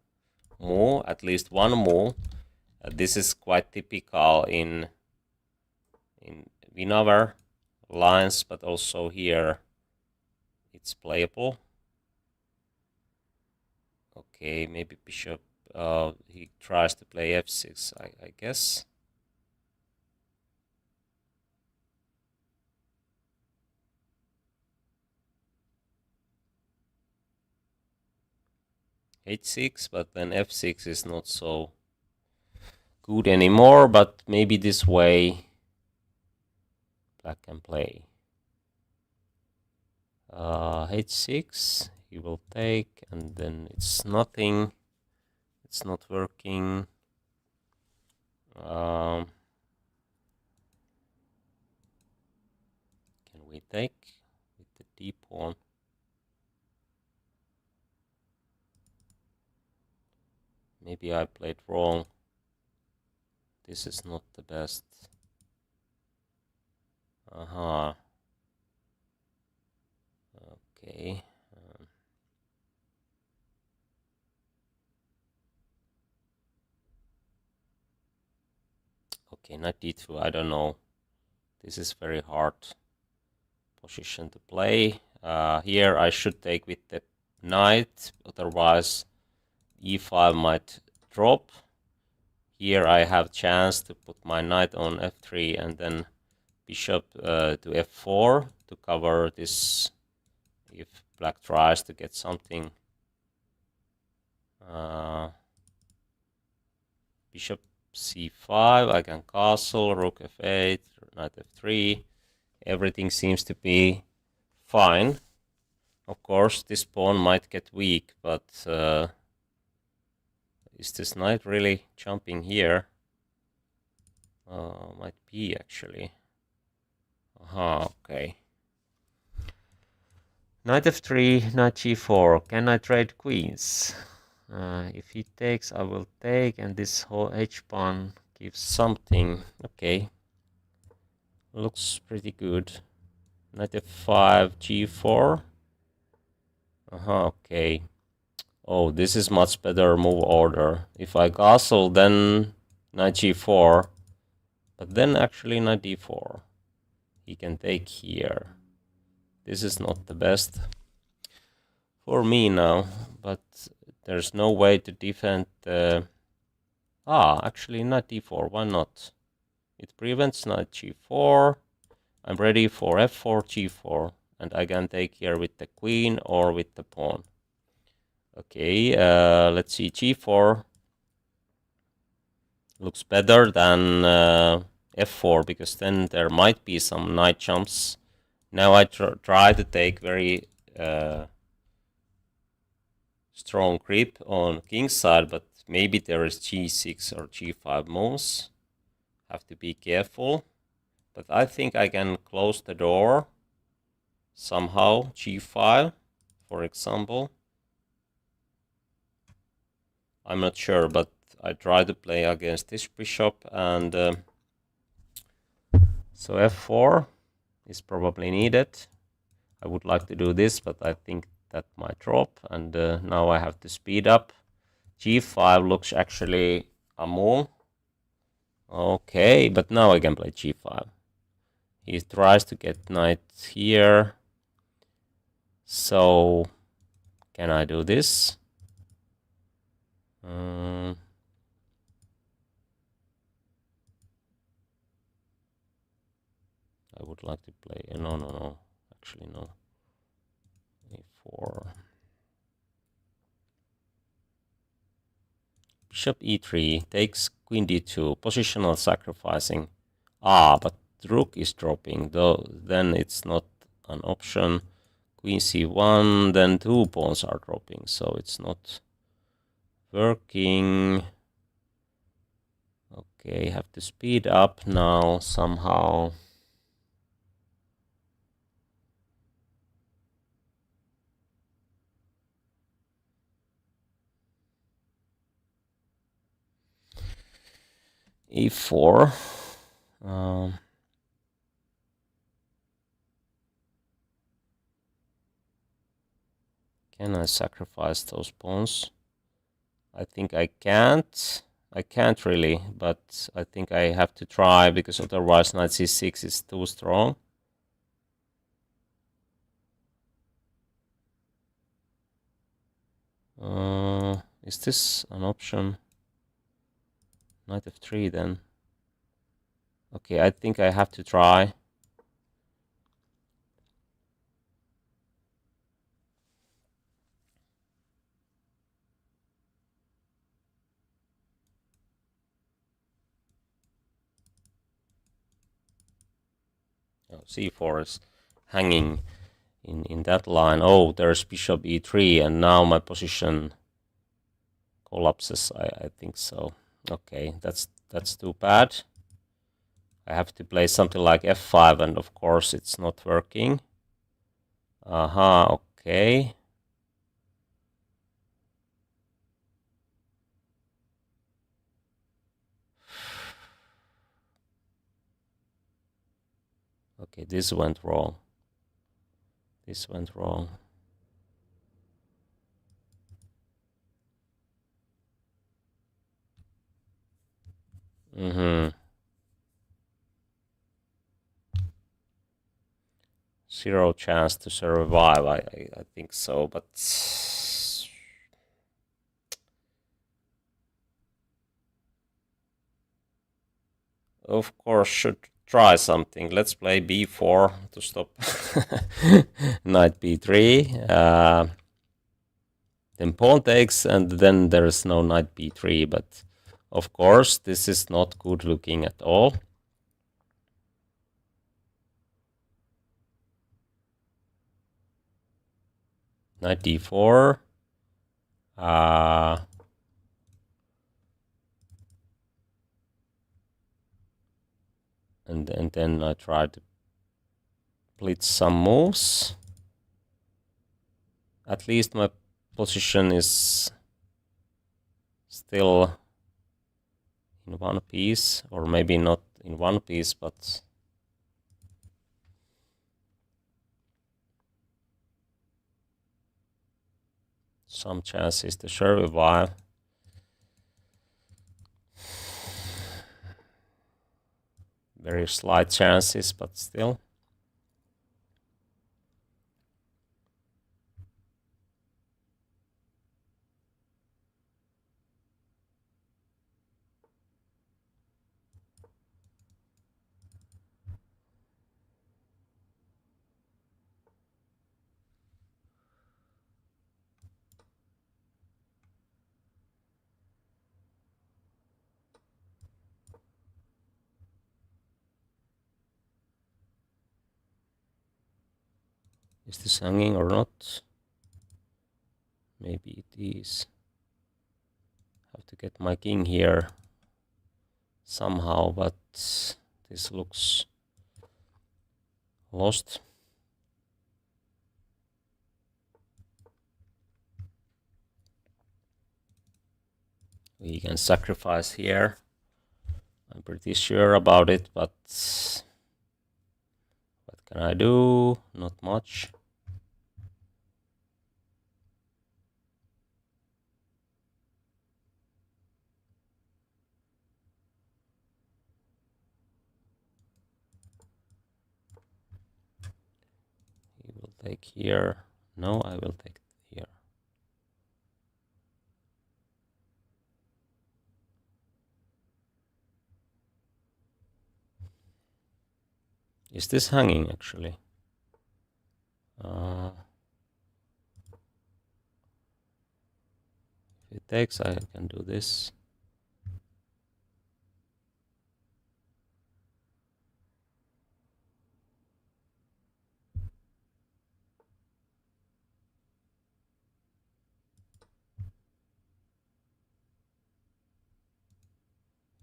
move, at least one move. This is quite typical in Winawer lines, but also here it's playable. Okay, maybe bishop, he tries to play f6, I guess. h6, but then f6 is not so good anymore, but maybe this way black can play. h6, he will take, and then it's nothing. It's not working. Can we take with the d pawn? Maybe I played wrong. This is not the best. Okay. Okay, knight d2, I don't know. This is very hard position to play. Here I should take with the knight, otherwise e5 might drop. Here I have chance to put my knight on f3 and then bishop to f4 to cover this if black tries to get something. Bishop c5, I can castle, rook f8, knight f3. Everything seems to be fine. Of course, this pawn might get weak, but is this knight really jumping here? Might be actually. Okay. Knight f3, knight g4. Can I trade queens? If he takes, I will take, and this whole h-pawn gives something. Okay. Looks pretty good. Knight f5, g4. Okay. Oh, this is much better move order. If I castle, then knight g4. But then actually knight d4. He can take here. This is not the best for me now, but there's no way to defend the... actually knight d4, why not? It prevents knight g4. I'm ready for f4, g4, and I can take here with the queen or with the pawn. Okay, let's see, g4 looks better than f4, because then there might be some knight jumps. Now I try to take very strong grip on king's side, but maybe there is g6 or g5 moves. Have to be careful. But I think I can close the door somehow. g5, for example. I'm not sure, but I try to play against this bishop, and so f4 is probably needed. I would like to do this, but I think that might drop, and now I have to speed up. g5 looks actually a move. Okay, but now I can play g5. He tries to get knight here. So, can I do this? I would like to play... No. Actually, no. a4. Bishop e3 takes queen d2. Positional sacrificing. But rook is dropping, though. Then it's not an option. Queen c1, then 2 pawns are dropping, so it's not working. Okay, have to speed up now somehow. e4. Can I sacrifice those pawns? I think I can't. I can't really, but I think I have to try, because otherwise knight c6 is too strong. Is this an option? Knight f3 then. Okay, I think I have to try. c4 is hanging in that line. Oh, there's bishop e3, and now my position collapses. I think so. Okay, that's too bad. I have to play something like f5, and of course it's not working. Okay. Okay, this went wrong. This went wrong. Zero chance to survive, I think so, but of course should try something. Let's play b4 to stop knight b3. Then pawn takes, and then there is no knight b3, but of course this is not good looking at all. Knight d4. And then I try to blitz some moves. At least my position is still in one piece, or maybe not in one piece, but some chances to survive. Very slight chances, but still. Is this hanging or not? Maybe it is Have to get my king here somehow, but this looks lost. We can sacrifice here. I'm pretty sure about it, but what can I do? Not much. He will take here. No, I will take here. Is this hanging actually? If it takes, I can do this.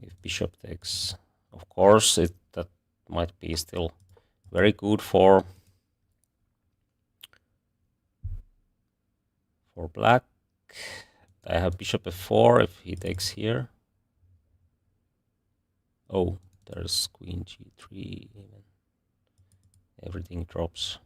If bishop takes, of course, that might be still very good for black. I have bishop f4 if he takes here. Oh, there's queen g3 even. Everything drops.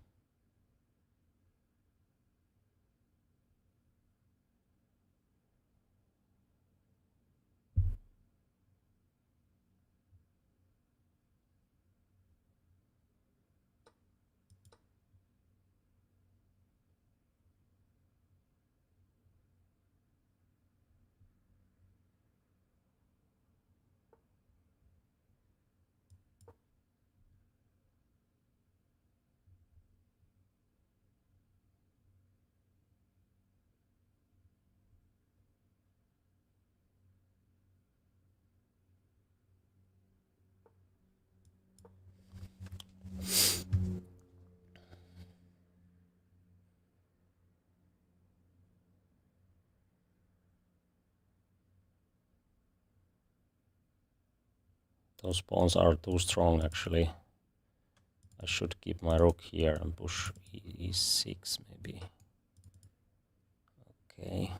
Those pawns are too strong actually. I should keep my rook here and push e6 maybe. Okay.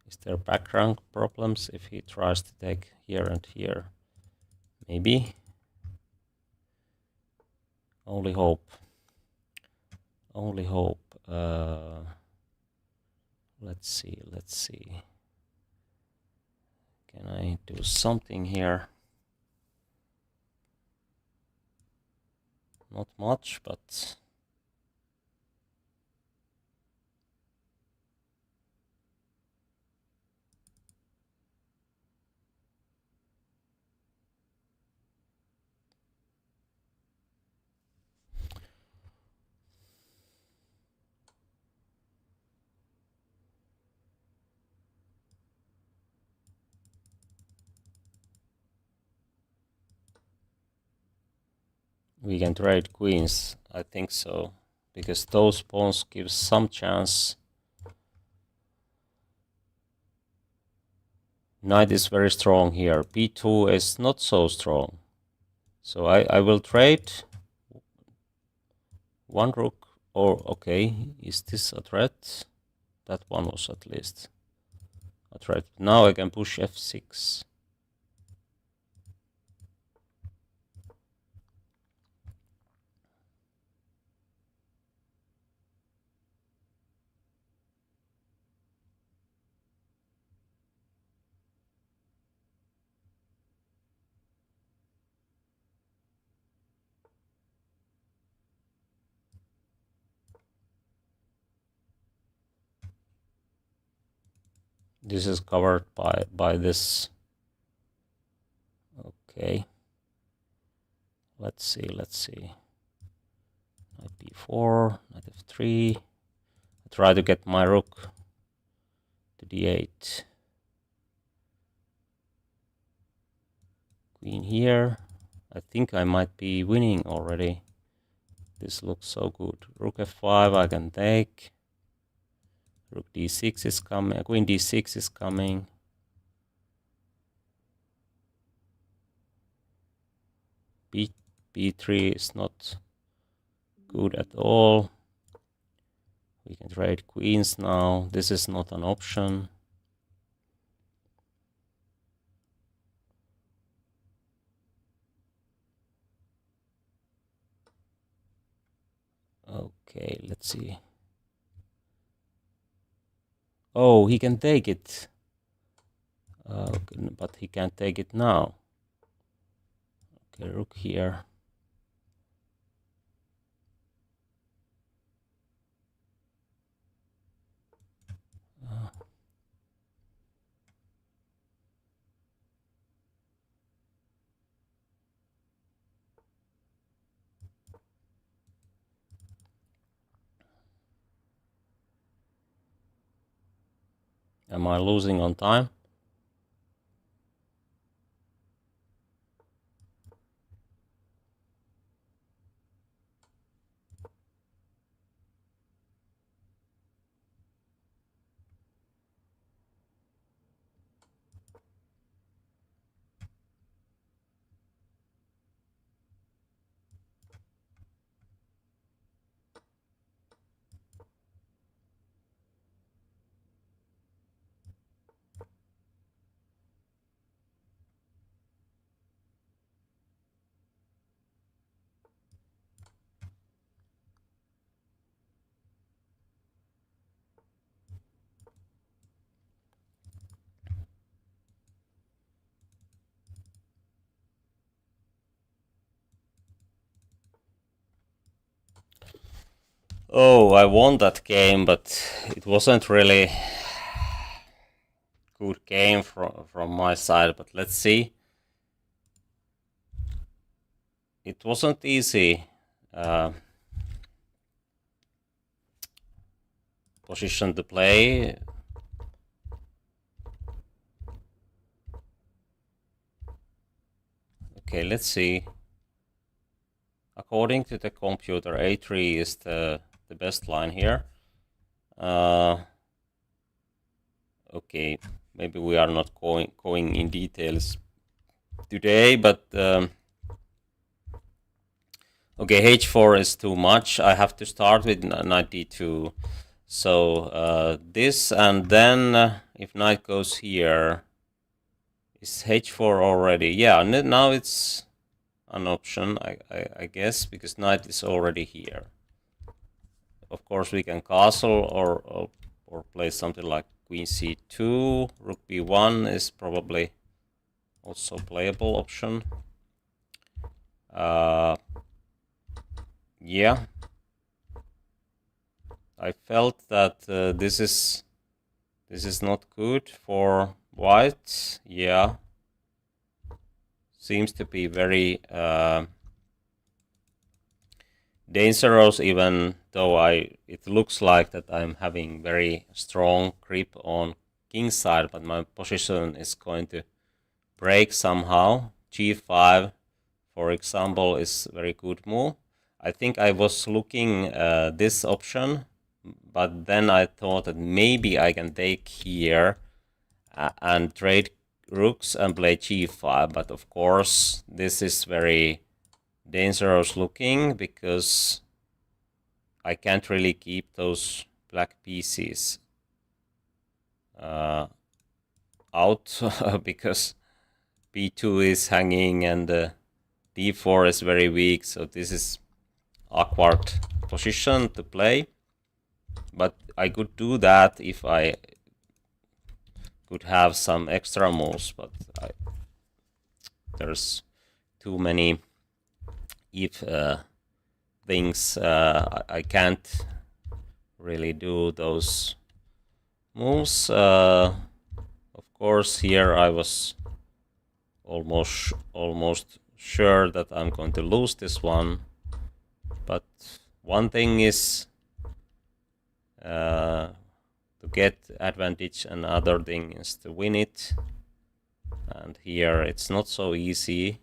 Is there background problems if he tries to take here and here? Maybe. Only hope. Only hope. Let's see. Can I do something here? Not much, but we can trade queens. I think so, because those pawns give some chance. Knight is very strong here. b2 is not so strong. So I will trade one rook. Or okay, is this a threat? That one was at least a threat. Now I can push f6. This is covered by this. Okay. Let's see. Knight b4, knight f3. I try to get my rook to d8. Queen here. I think I might be winning already. This looks so good. Rook f5 I can take. Rook d6 is coming. Queen d6 is coming. b3 is not good at all. We can trade queens now. This is not an option. Okay, let's see. Oh, he can take it. But he can't take it now. Okay, rook here. Am I losing on time? Oh, I won that game, but it wasn't really good game from my side. But let's see. It wasn't easy position to play. Okay, let's see. According to the computer, a3 is the best line here. Okay, maybe we are not going in details today, but okay, h4 is too much. I have to start with knight d2. So this, and then if knight goes here, is h4 already? Yeah, now it's an option, I guess, because knight is already here. Of course, we can castle or play something like queen c2. Rook b1 is probably also playable option. Yeah, I felt that this is not good for white. Yeah, seems to be very dangerous, even though it looks like that I'm having very strong grip on king side, but my position is going to break somehow. g5, for example, is a very good move. I think I was looking this option, but then I thought that maybe I can take here and trade rooks and play g5, but of course this is very dangerous looking because I can't really keep those black pieces out because b2 is hanging and d4 is very weak, so this is awkward position to play. But I could do that if I could have some extra moves, but there's too many if things. I can't really do those moves. Of course, here I was almost sure that I'm going to lose this one, but one thing is to get advantage. Another thing is to win it. And here it's not so easy.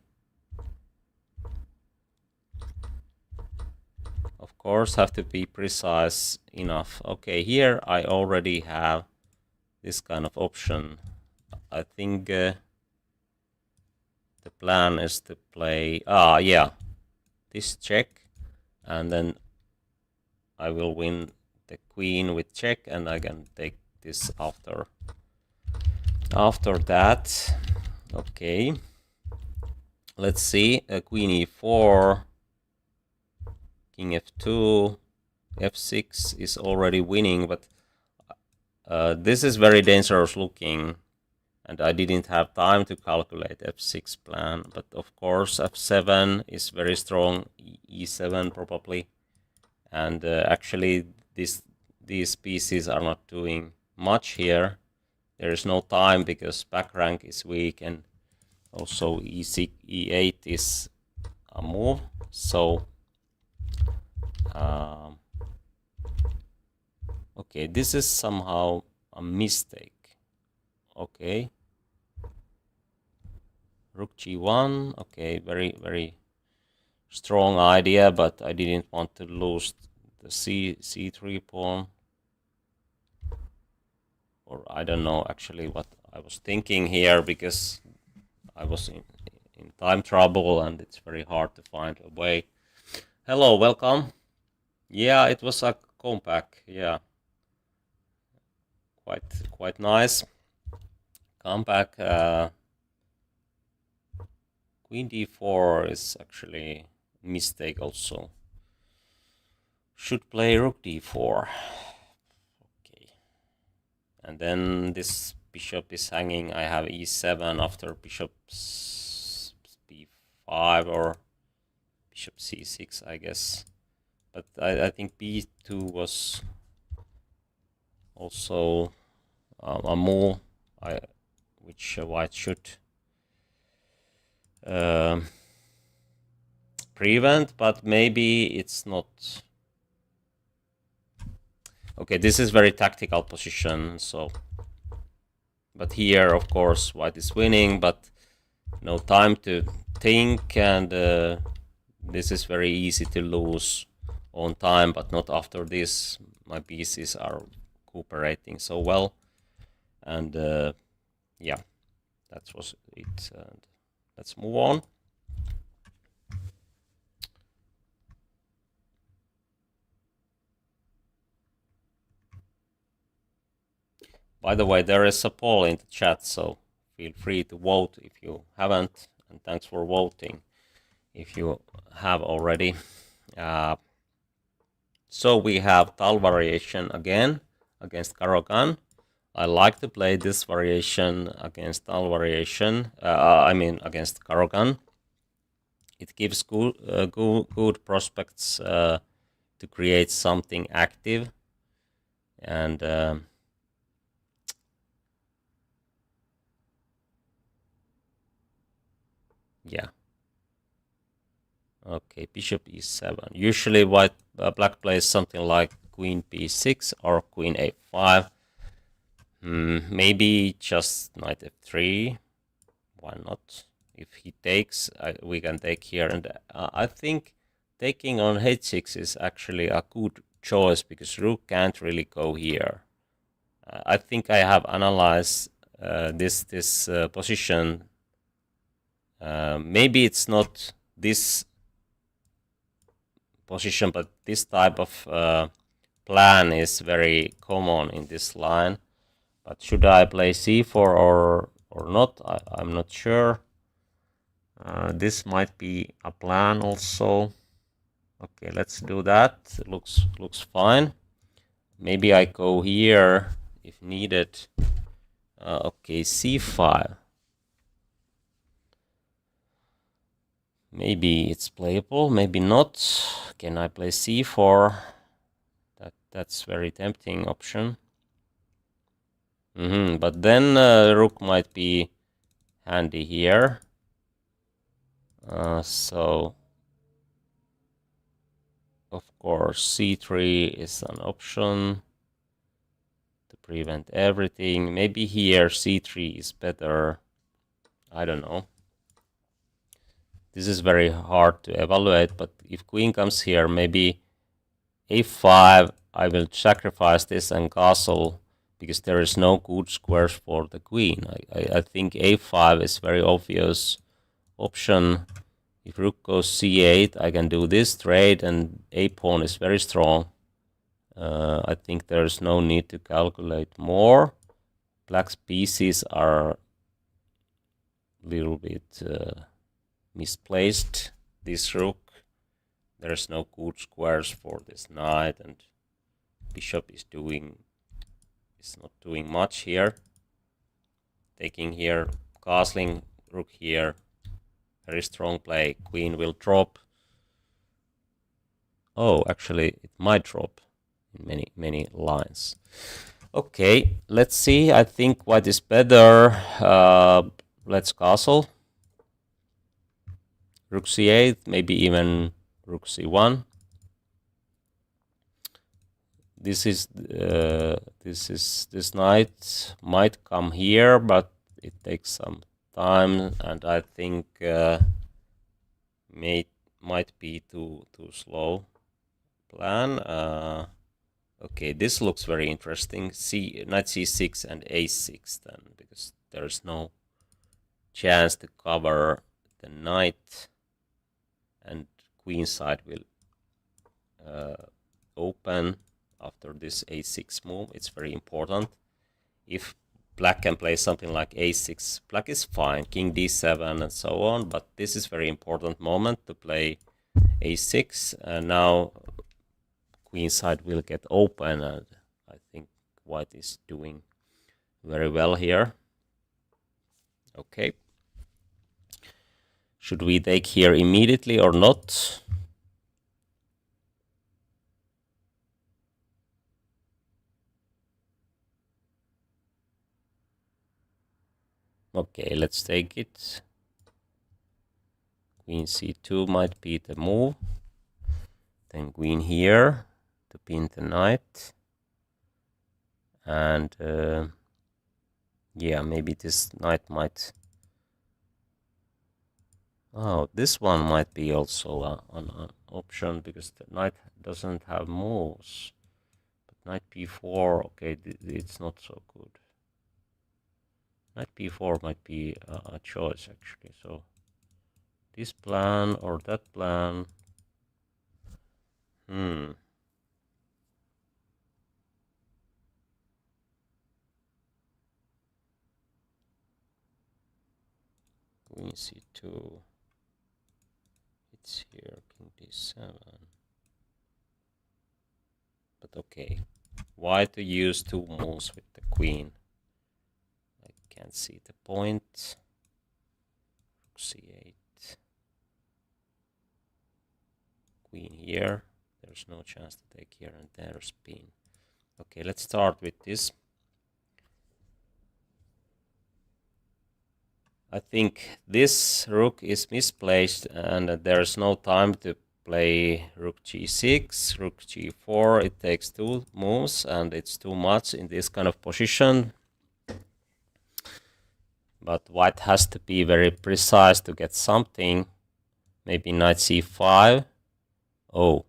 Of course, have to be precise enough. Okay, here I already have this kind of option. I think the plan is to play, yeah, this check, and then I will win the queen with check, and I can take this after that. Okay, let's see. Queen e4, king f2, f6 is already winning, but this is very dangerous looking, and I didn't have time to calculate f6 plan. But of course f7 is very strong, e7 probably, and actually these pieces are not doing much here. There is no time because back rank is weak, and also e6, e8 is a move. So okay, this is somehow a mistake. Okay, rook g1. Okay, very strong idea, but I didn't want to lose the c3 pawn. Or I don't know actually what I was thinking here, because I was in time trouble and it's very hard to find a way. Hello, welcome. Yeah, it was a comeback. Yeah, quite nice comeback. Queen d4 is actually a mistake also. Should play rook d4. Okay, and then this bishop is hanging. I have e7 after bishop b5 or bishop c6, I guess. But I think b2 was also a move which white should prevent, but maybe it's not. Okay, this is very tactical position, so. But here, of course, white is winning, but no time to think, and this is very easy to lose on time, but not after this. My pieces are cooperating so well, and yeah, that was it. And let's move on. By the way, there is a poll in the chat, so feel free to vote if you haven't, and thanks for voting if you have already. So we have Tal variation again against Karokan. I like to play this variation against Tal variation, I mean against Karokan. It gives good prospects to create something active, and yeah. Okay, bishop e7. Usually black plays something like queen b6 or queen a5. Maybe just knight f3. Why not? If he takes, we can take here. And I think taking on h6 is actually a good choice, because rook can't really go here. I think I have analyzed this position. Maybe it's not this position, but this type of plan is very common in this line. But should I play c4 or not? I'm not sure. This might be a plan also. Okay, let's do that. It looks fine. Maybe I go here if needed. Okay, c5. Maybe it's playable, maybe not. Can I play c4? That's very tempting option. But then rook might be handy here. So of course c3 is an option to prevent everything. Maybe here c3 is better. I don't know. This is very hard to evaluate, but if queen comes here, maybe a5, I will sacrifice this and castle, because there is no good squares for the queen. I think a5 is very obvious option. If rook goes c8, I can do this trade, and a pawn is very strong. I think there's no need to calculate more. Black's pieces are a little bit misplaced. This rook, there's no good squares for this knight, and bishop is not doing much here. Taking here, castling, rook here, very strong play. Queen will drop. Oh, actually, it might drop in many lines. Okay, let's see. I think white is better. Let's castle. Rook c8, maybe even rook c1. This knight might come here, but it takes some time, and I think might be too slow plan. Okay, this looks very interesting. Knight c6 and a6 then, because there's no chance to cover the knight, and queen side will open after this a6 move. It's very important. If black can play something like a6, black is fine, king d7 and so on, but this is very important moment to play a6, and now queen side will get open, and I think white is doing very well here. Okay. Should we take here immediately or not? Okay, let's take it. Queen c2 might be the move. Then queen here to pin the knight. And yeah, maybe this knight might... Oh, this one might be also an option, because the knight doesn't have moves. But knight b4, okay, it's not so good. Knight b4 might be a choice, actually. So this plan or that plan. Queen c2. It's here, king d7. But okay, why to use two moves with the queen? I can't see the point. c8. Queen here. There's no chance to take here, and there's pin. Okay, let's start with this. I think this rook is misplaced, and there's no time to play rook g6, rook g4. It takes two moves, and it's too much in this kind of position. But white has to be very precise to get something. Maybe knight c5. Oh,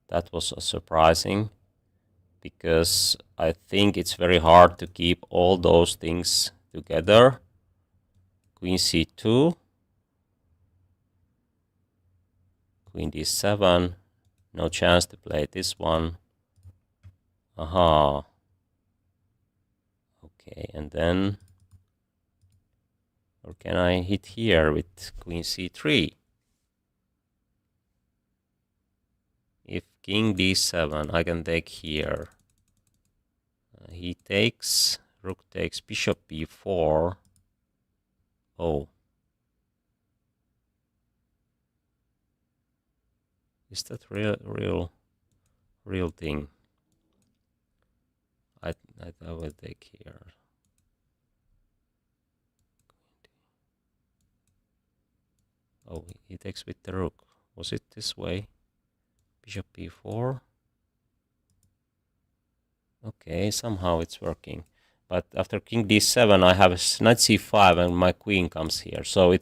that was surprising, because I think it's very hard to keep all those things together. Queen c2, queen d7, no chance to play this one. Aha. Okay, and then, or can I hit here with queen c3? If king d7, I can take here. He takes, rook takes, bishop b4. Oh. Is that real thing? I will take here. Oh, he takes with the rook. Was it this way? Bishop b4. Okay, somehow it's working. But after king d7, I have knight c5 and my queen comes here. So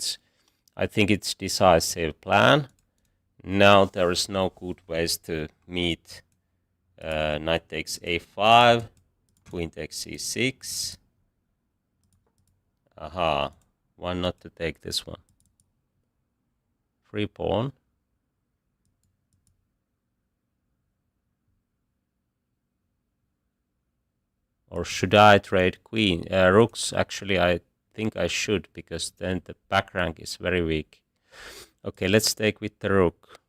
I think it's decisive plan. Now there is no good ways to meet. Knight takes a5, queen takes c6. Aha, why not to take this one? Free pawn. Or should I trade queen? Rooks, actually, I think I should, because then the back rank is very weak. Okay, let's take with the rook.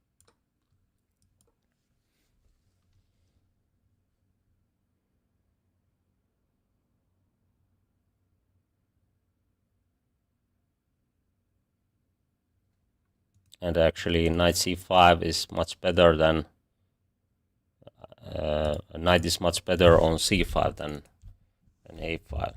And actually, knight c5 is much better than... knight is much better on c5 than a5.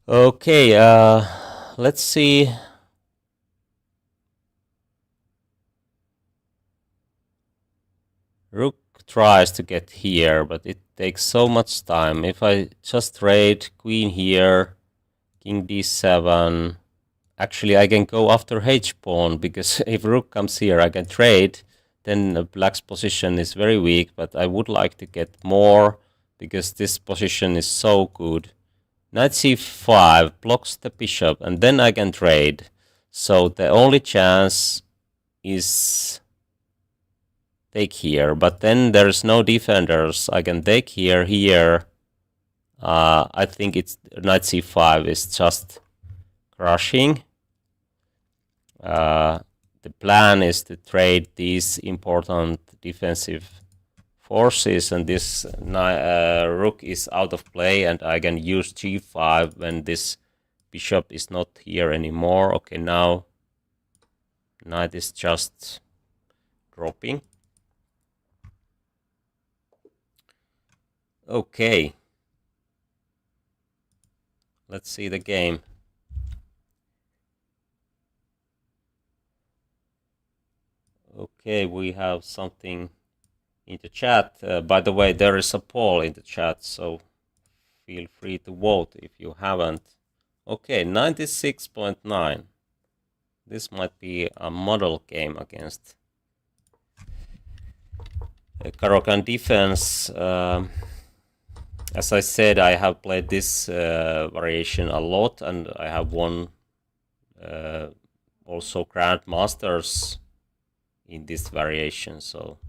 Okay, let's see. Rook tries to get here, but it takes so much time. If I just trade queen here, king d7, actually I can go after h-pawn, because if rook comes here I can trade, then black's position is very weak, but I would like to get more, because this position is so good. Knight c5 blocks the bishop, and then I can trade. So the only chance is take here, but then there's no defenders. I can take here, here. I think it's knight c5 is just crushing. The plan is to trade these important defensive forces, and this rook is out of play, and I can use g5 when this bishop is not here anymore. Okay, now knight is just dropping. Okay, let's see the game. Okay, we have something in the chat. By the way, there is a poll in the chat, so feel free to vote if you haven't. Okay, 96.9. This might be a model game against Karokan defense. As I said, I have played this variation a lot, and I have won also Grandmasters in this variation. So,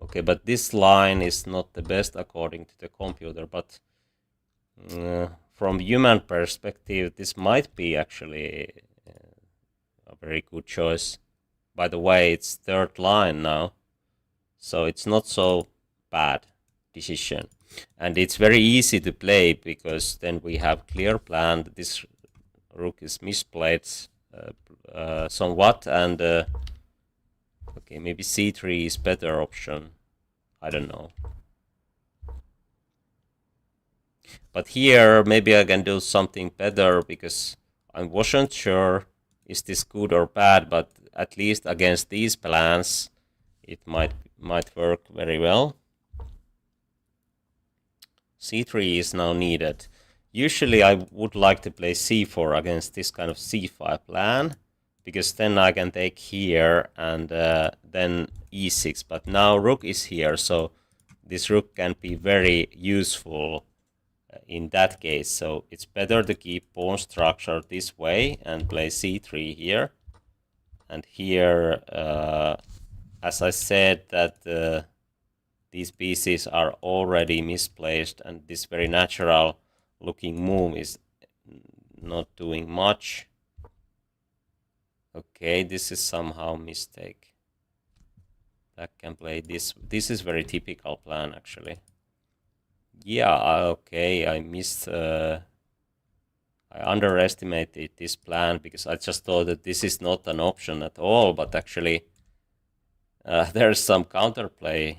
okay, but this line is not the best according to the computer, but from human perspective, this might be actually a very good choice. By the way, it's third line now, so it's not so bad decision. And it's very easy to play, because then we have clear plan. This rook is misplayed somewhat, and okay, maybe c3 is better option. I don't know. But here, maybe I can do something better, because I wasn't sure is this good or bad, but at least against these plans, it might work very well. c3 is now needed. Usually I would like to play c4 against this kind of c5 plan, because then I can take here and then e6. But now rook is here, so this rook can be very useful in that case. So it's better to keep pawn structure this way and play c3 here. And here, as I said, that these pieces are already misplaced, and this very natural looking move is not doing much. Okay, this is somehow mistake. Black can play this. This is very typical plan, actually. Yeah, okay, I missed... I underestimated this plan, because I just thought that this is not an option at all, but actually there's some counterplay.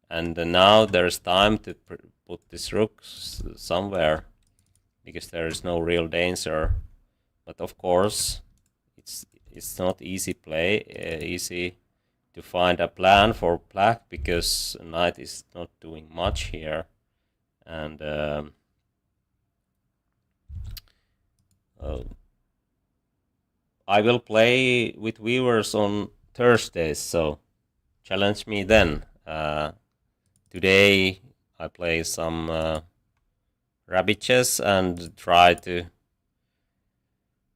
And now there's time to put this rook somewhere. because there is no real danger. But of course, it's not easy to find a plan for black, because knight is not doing much here, and I will play with viewers on Thursdays, so challenge me then. Today I play some rabbit chess and try to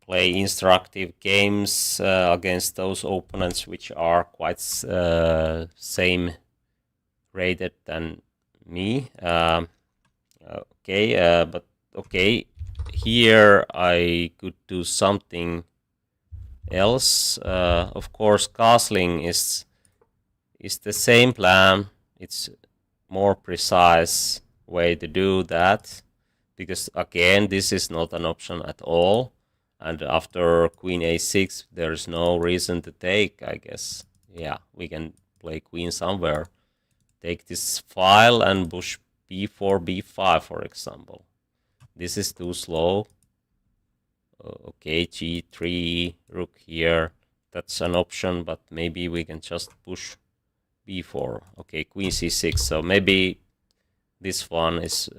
play instructive games against those opponents which are quite same rated than me. But okay, here I could do something else. Of course, castling is the same plan. It's more precise way to do that, because again, this is not an option at all. And after queen a6, there's no reason to take, I guess. Yeah, we can play queen somewhere. Take this file and push b4, b5, for example. This is too slow. Okay, g3, rook here. That's an option, but maybe we can just push b4. Okay, queen c6. So maybe this one is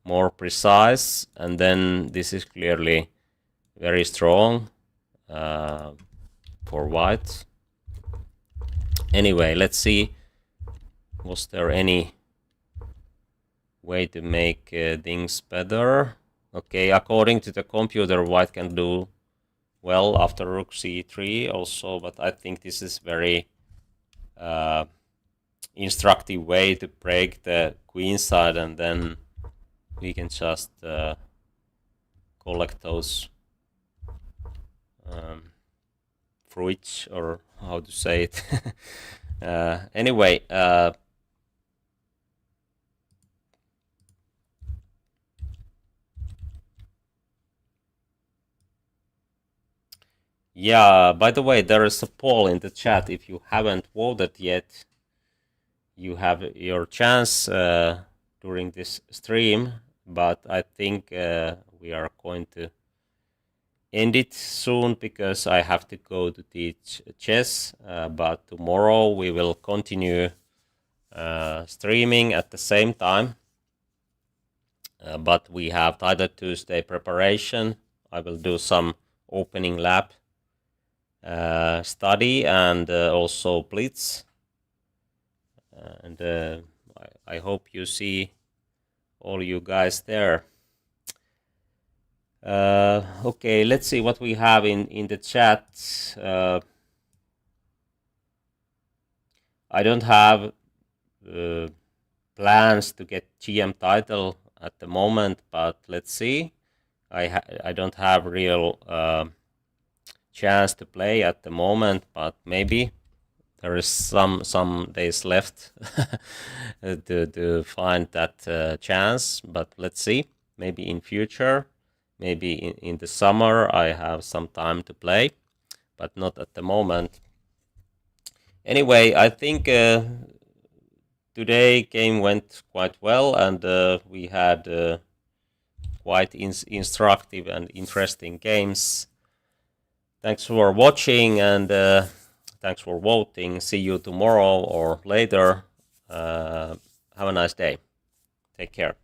more precise, and then this is clearly very strong for white. Anyway, let's see. Was there any way to make things better? Okay, according to the computer, white can do well after rook c3 also, but I think this is very instructive way to break the queen side, and then we can just collect those fruits, or how to say it. Anyway, yeah, by the way, there is a poll in the chat. If you haven't voted yet, you have your chance during this stream, but I think we are going to end it soon, because I have to go to teach chess, but tomorrow we will continue streaming at the same time, but we have Title Tuesday preparation. I will do some opening lab study, and also blitz, and I hope you see all you guys there. Okay, let's see what we have in the chat. I don't have plans to get GM title at the moment, but let's see. I don't have real chance to play at the moment, but maybe there is some days left to find that chance. But let's see. Maybe in future, maybe in the summer, I have some time to play, but not at the moment. Anyway, I think today game went quite well, and we had quite instructive and interesting games. Thanks for watching, and thanks for voting. See you tomorrow or later. Have a nice day. Take care.